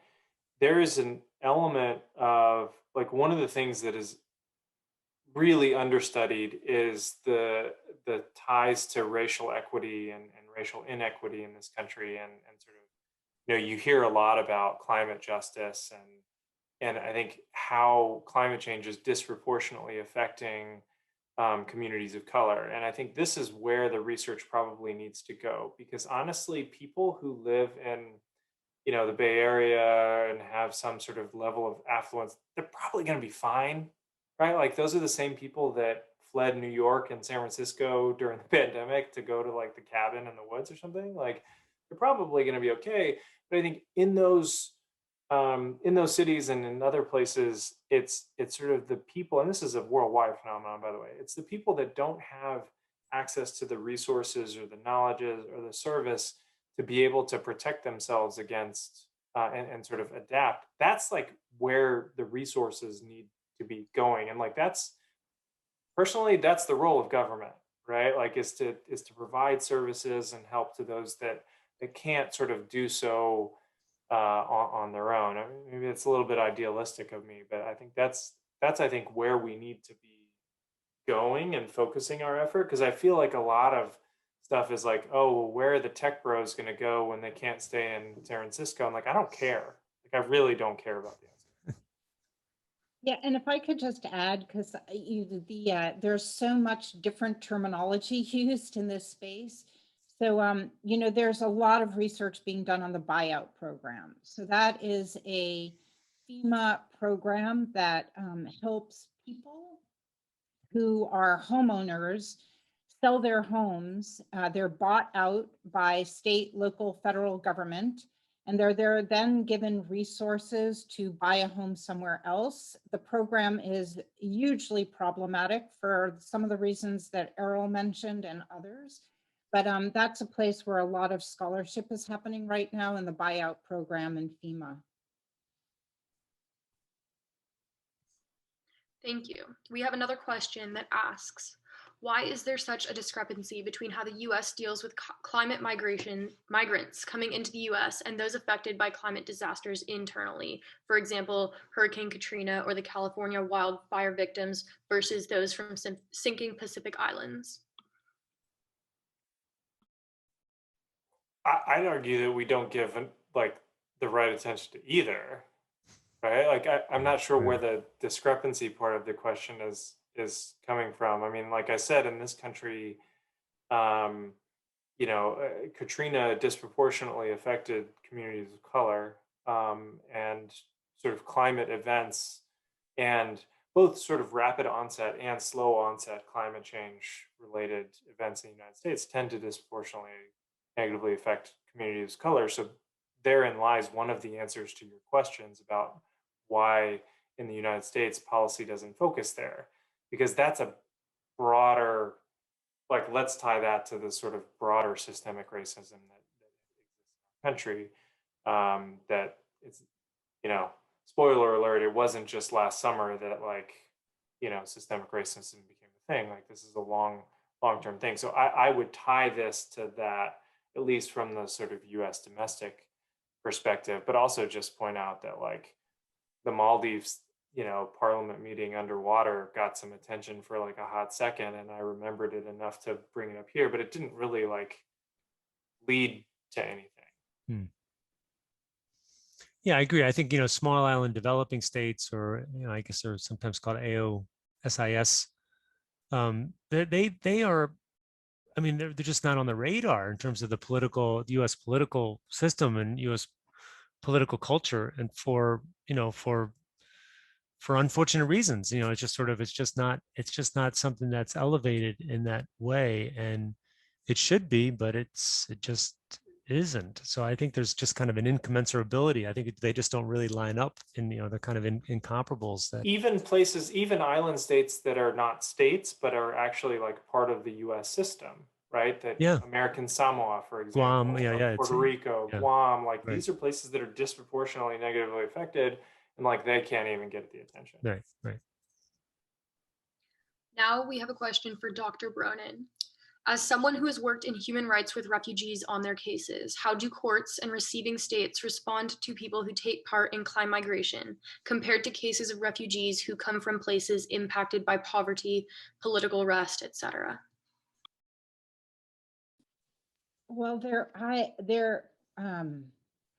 there is an element of, like, one of the things that is really understudied is the ties to racial equity and racial inequity in this country, and sort of, you know, you hear a lot about climate justice and I think how climate change is disproportionately affecting communities of color. And I think this is where the research probably needs to go, because honestly, people who live in, you know, the Bay Area and have some sort of level of affluence, they're probably going to be fine, right? Like, those are the same people that fled New York and San Francisco during the pandemic to go to, like, the cabin in the woods or something. Like, they're probably going to be okay. But I think in those cities and in other places, it's sort of the people, and this is a worldwide phenomenon, by the way, it's the people that don't have access to the resources or the knowledges or the service to be able to protect themselves against and sort of adapt. That's like where the resources need to be going. And like, that's personally, that's the role of government, right? Like, is to provide services and help to those that can't sort of do so on their own. I mean, maybe it's a little bit idealistic of me, but I think that's I think where we need to be going and focusing our effort, because I feel like a lot of stuff is like, oh, well, where are the tech bros going to go when they can't stay in San Francisco? I'm like, I don't care. Like, I really don't care about the answer. Yeah, and if I could just add, because there's so much different terminology used in this space. So, you know, there's a lot of research being done on the buyout program. So that is a FEMA program that helps people who are homeowners sell their homes. They're bought out by state, local, federal government, and they're then given resources to buy a home somewhere else. The program is hugely problematic for some of the reasons that Erol mentioned and others. But that's a place where a lot of scholarship is happening right now in the buyout program in FEMA. Thank you. We have another question that asks, why is there such a discrepancy between how the US deals with climate migrants coming into the US and those affected by climate disasters internally? For example, Hurricane Katrina or the California wildfire victims versus those from sinking Pacific islands? I'd argue that we don't give like the right attention to either, right? Like, I'm not sure where the discrepancy part of the question is coming from. I mean, like I said, in this country, you know, Katrina disproportionately affected communities of color, and sort of climate events, and both sort of rapid onset and slow onset climate change related events in the United States tend to disproportionately negatively affect communities of color. So therein lies one of the answers to your questions about why in the United States policy doesn't focus there, because that's a broader like, let's tie that to the sort of broader systemic racism that exists in our country. That it's, spoiler alert, it wasn't just last summer that, like, systemic racism became a thing. Like, this is a long-term thing. So I would tie this to that, at least from the sort of US domestic perspective, but also just point out that, like, the Maldives, parliament meeting underwater got some attention for like a hot second, and I remembered it enough to bring it up here, but it didn't really like lead to anything. Yeah, I agree. I think, small island developing states, or, I guess they're sometimes called AOSIS, they are, I mean, they're just not on the radar in terms of the US political system and US political culture, and for unfortunate reasons. It's just not something that's elevated in that way, and it should be, but it just isn't. So I think there's just kind of an incommensurability. I think they just don't really line up in, the kind of incomparables that Even island states that are not states, but are actually like part of the US system, right? That American Samoa, for example, Guam, Puerto Rico, Guam, like these are places that are disproportionately negatively affected, and like they can't even get the attention. Right. Now we have a question for Dr. Bronin. As someone who has worked in human rights with refugees on their cases, how do courts and receiving states respond to people who take part in climate migration compared to cases of refugees who come from places impacted by poverty, political unrest, etc.? Well,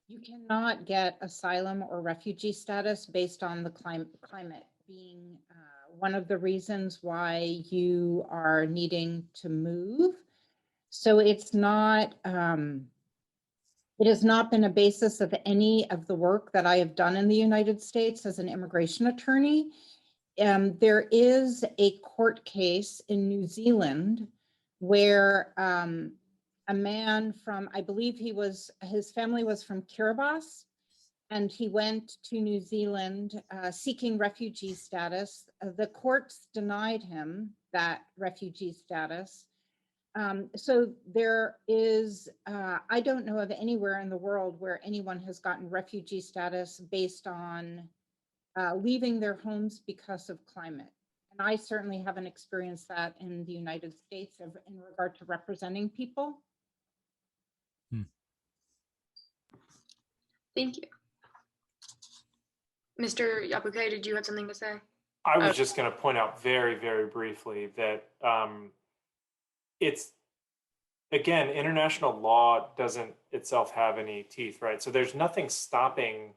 you cannot get asylum or refugee status based on the climate being one of the reasons why you are needing to move. So it's not, it has not been a basis of any of the work that I have done in the United States as an immigration attorney. There is a court case in New Zealand where a man from, I believe his family was from Kiribati, and he went to New Zealand seeking refugee status. The courts denied him that refugee status. So there is, I don't know of anywhere in the world where anyone has gotten refugee status based on leaving their homes because of climate. And I certainly haven't experienced that in the United States in regard to representing people. Thank you. Mr. Yayboke, did you have something to say? I was just going to point out very, very briefly that it's, again, international law doesn't itself have any teeth, right? So there's nothing stopping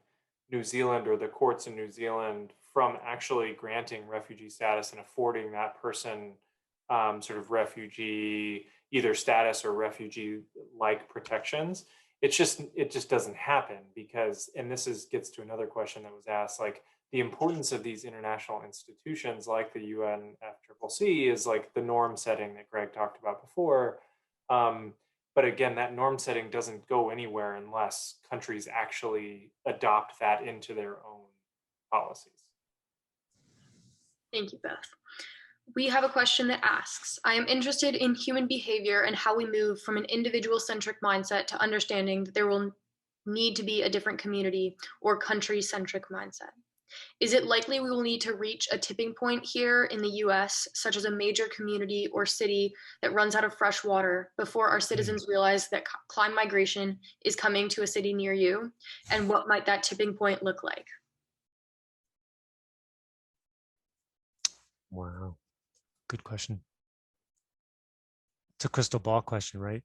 New Zealand or the courts in New Zealand from actually granting refugee status and affording that person sort of refugee, either status or refugee-like protections. It just doesn't happen because, and this gets to another question that was asked, like the importance of these international institutions like the UNFCCC is like the norm setting that Greg talked about before. But again, that norm setting doesn't go anywhere unless countries actually adopt that into their own policies. Thank you, Beth. We have a question that asks, I am interested in human behavior and how we move from an individual-centric mindset to understanding that there will need to be a different community or country-centric mindset. Is it likely we will need to reach a tipping point here in the US, such as a major community or city that runs out of fresh water, before our citizens realize that climate migration is coming to a city near you? And what might that tipping point look like? Wow. Good question. It's a crystal ball question, right?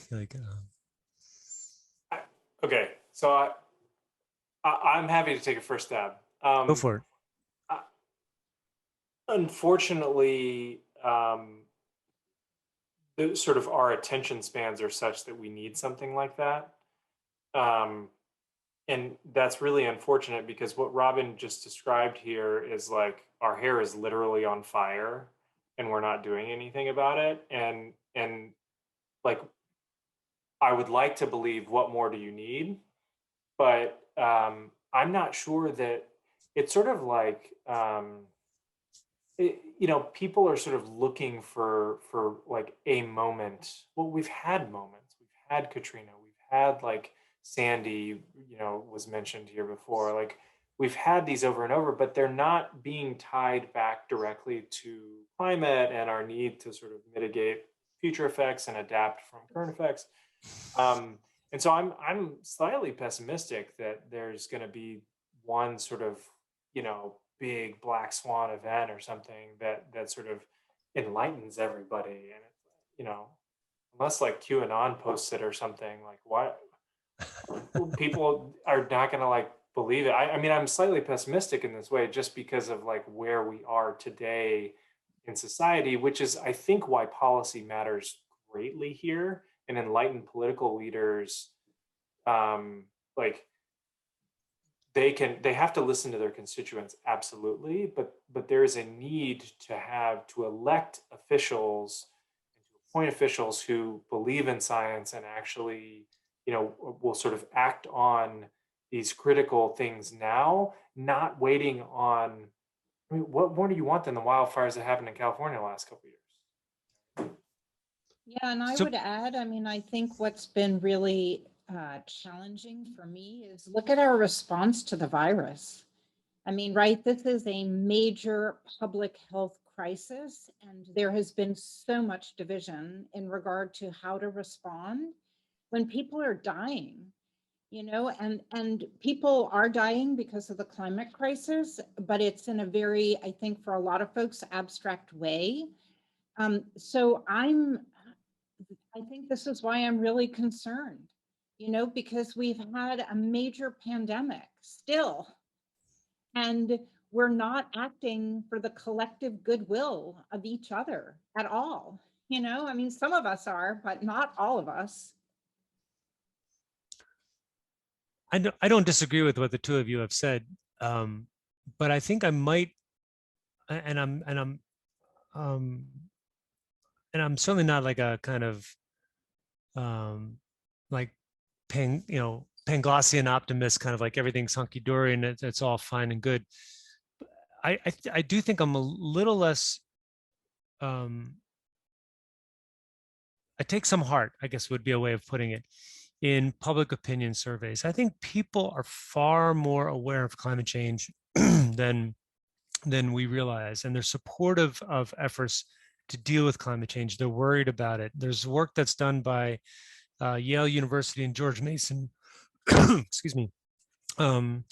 Like, okay, so I'm happy to take a first stab. Go for it. Unfortunately, the sort of our attention spans are such that we need something like that. And that's really unfortunate because what Robin just described here is like our hair is literally on fire and we're not doing anything about it. And like, I would like to believe, what more do you need? But I'm not sure that it's sort of like, people are sort of looking for like a moment. Well, we've had moments. We've had Katrina. We've had like Sandy, was mentioned here before. Like we've had these over and over, but they're not being tied back directly to climate and our need to sort of mitigate future effects and adapt from current effects. And so I'm slightly pessimistic that there's going to be one sort of, big black swan event or something that sort of enlightens everybody. And, unless like QAnon posts it or something, like what people are not going to like believe it. I mean, I'm slightly pessimistic in this way just because of like where we are today in society, which is, I think, why policy matters greatly here. And enlightened political leaders, like they have to listen to their constituents, absolutely, but there is a need to elect officials and to appoint officials who believe in science and actually, will sort of act on these critical things now, not waiting on. I mean, what more do you want than the wildfires that happened in California the last couple of years? Yeah, and I would add, I think what's been really challenging for me is look at our response to the virus. Right, this is a major public health crisis, and there has been so much division in regard to how to respond when people are dying, and people are dying because of the climate crisis, but it's in a very, I think for a lot of folks, abstract way. So I think this is why I'm really concerned, because we've had a major pandemic still, and we're not acting for the collective goodwill of each other at all. Some of us are, but not all of us. I don't disagree with what the two of you have said, but I think I might, and I'm certainly not like a kind of like Panglossian optimist, kind of like everything's hunky dory and it's all fine and good. I do think I'm a little less. I take some heart, I guess would be a way of putting it, in public opinion surveys. I think people are far more aware of climate change than we realize, and they're supportive of efforts to deal with climate change. They're worried about it. There's work that's done by Yale University and George Mason, excuse me, on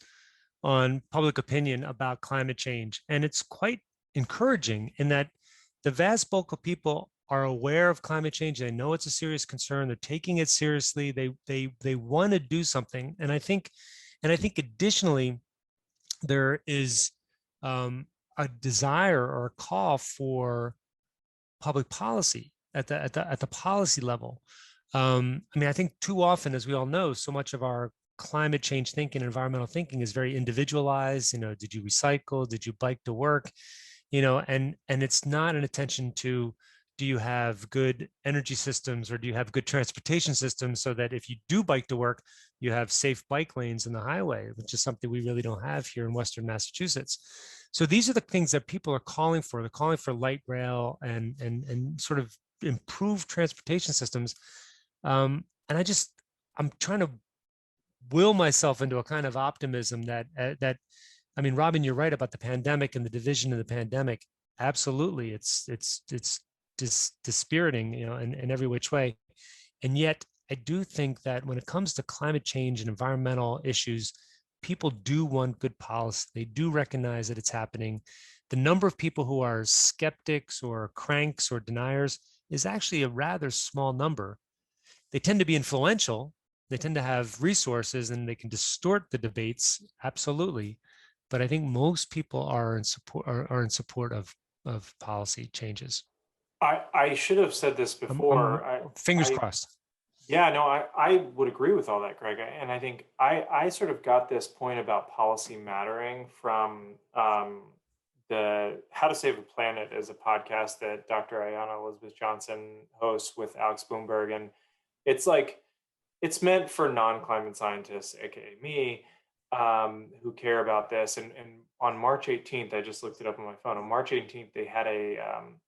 public opinion about climate change. And it's quite encouraging in that the vast bulk of people are aware of climate change. They know it's a serious concern. They're taking it seriously. They want to do something. And I think additionally, there is a desire or a call for public policy at the policy level. I think too often, as we all know, so much of our climate change thinking, environmental thinking is very individualized. Did you recycle? Did you bike to work? And it's not an attention to, do you have good energy systems or do you have good transportation systems so that if you do bike to work, you have safe bike lanes in the highway, which is something we really don't have here in Western Massachusetts. So these are the things that people are calling for. They're calling for light rail and sort of improved transportation systems. And I'm trying to will myself into a kind of optimism that Robin, you're right about the pandemic and the division of the pandemic. Absolutely, it's dispiriting, in every which way. And yet, I do think that when it comes to climate change and environmental issues, people do want good policy. They do recognize that it's happening. The number of people who are skeptics or cranks or deniers is actually a rather small number. They tend to be influential. They tend to have resources and they can distort the debates. Absolutely. But I think most people are in support of policy changes. I should have said this before. Fingers crossed. Yeah, no, I would agree with all that, Greg. And I think I sort of got this point about policy mattering from the How to Save a Planet is a podcast that Dr. Ayanna Elizabeth Johnson hosts with Alex Bloomberg. And it's meant for non-climate scientists, aka me. who care about this. And on March 18th, I just looked it up on my phone. On March 18th, they had a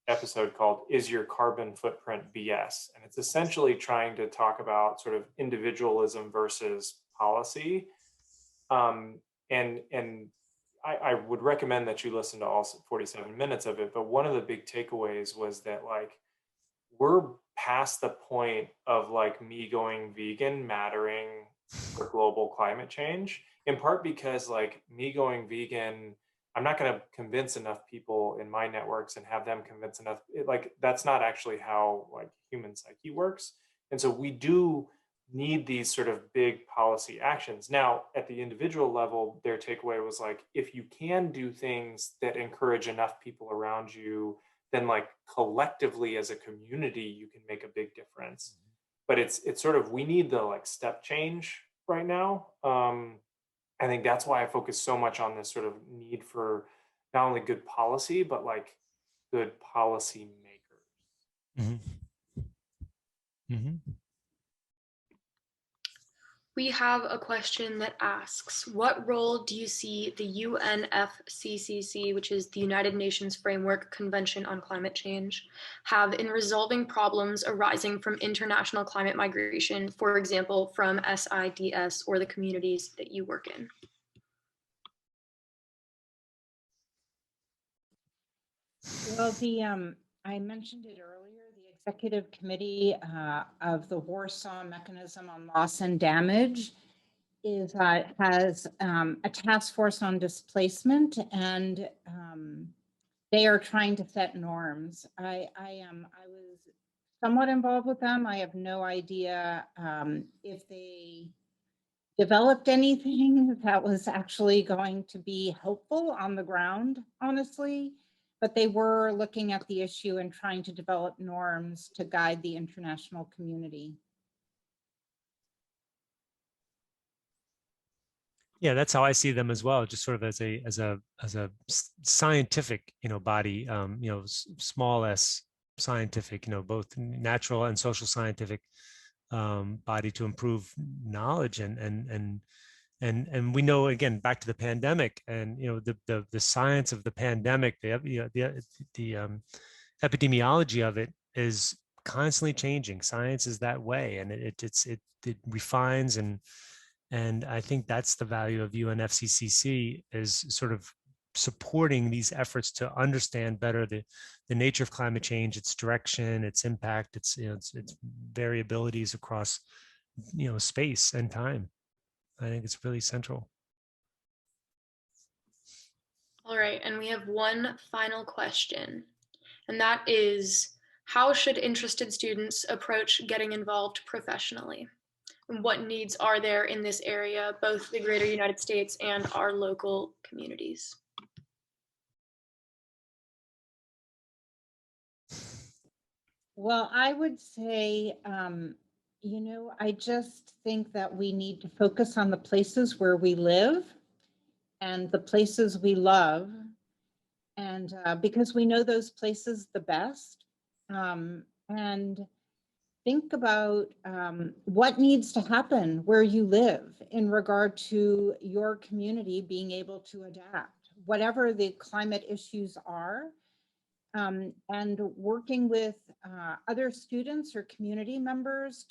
episode called "Is Your Carbon Footprint BS?" And it's essentially trying to talk about sort of individualism versus policy. And I would recommend that you listen to all 47 minutes of it. But one of the big takeaways was that, like, we're past the point of like me going vegan mattering for global climate change, in part because like me going vegan, I'm not going to convince enough people in my networks and have them convince enough. Like, that's not actually how like human psyche works. And so we do need these sort of big policy actions. Now, at the individual level, their takeaway was like, if you can do things that encourage enough people around you, then like collectively as a community, you can make a big difference. But it's sort of, we need the like step change right now. I think that's why I focus so much on this sort of need for not only good policy, but like good policy makers. Mm-hmm. Mm-hmm. We have a question that asks, what role do you see the UNFCCC, which is the United Nations Framework Convention on Climate Change, have in resolving problems arising from international climate migration, for example, from SIDS or the communities that you work in? Well, I mentioned it earlier, the executive committee of the Warsaw Mechanism on Loss and Damage has a task force on displacement, and they are trying to set norms. I was somewhat involved with them. I have no idea if they developed anything that was actually going to be helpful on the ground, honestly. But they were looking at the issue and trying to develop norms to guide the international community. Yeah, that's how I see them as well. Just sort of as a scientific, body, small s scientific, both natural and social scientific body to improve knowledge and we know, again, back to the pandemic and the science of the pandemic, the epidemiology of it is constantly changing. Science is that way, and it refines and I think that's the value of UNFCCC, is sort of supporting these efforts to understand better the nature of climate change, its direction, its impact, its variabilities across space and time. I think it's really central. All right, and we have one final question, and that is, how should interested students approach getting involved professionally? And what needs are there in this area, both the greater United States and our local communities? Well, I would say, I just think that we need to focus on the places where we live and the places we love. And because we know those places the best, and think about what needs to happen where you live in regard to your community being able to adapt, whatever the climate issues are, and working with other students or community members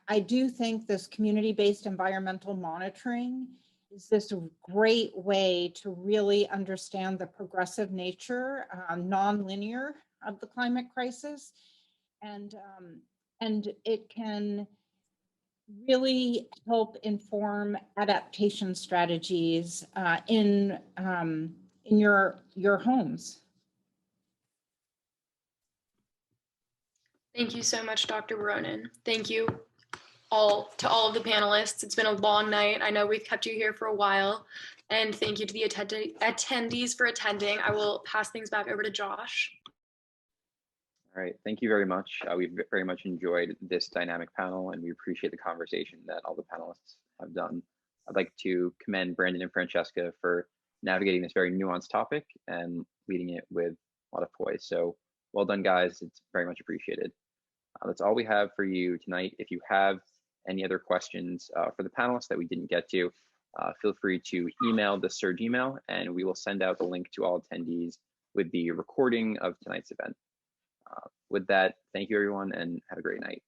I do think this community-based environmental monitoring is this great way to really understand the progressive nature, non-linear of the climate crisis. And it can really help inform adaptation strategies in your homes. Thank you so much, Dr. Bronin. Thank you all of the panelists. It's been a long night. I know we've kept you here for a while. And thank you to the attendees for attending. I will pass things back over to Josh. All right, thank you very much. We've very much enjoyed this dynamic panel, and we appreciate the conversation that all the panelists have done. I'd like to commend Brandon and Francesca for navigating this very nuanced topic and leading it with a lot of poise. So well done, guys. It's very much appreciated. That's all we have for you tonight. If you have any other questions for the panelists that we didn't get to, feel free to email the surge email, and we will send out the link to all attendees with the recording of tonight's event. With that, thank you everyone, and have a great night.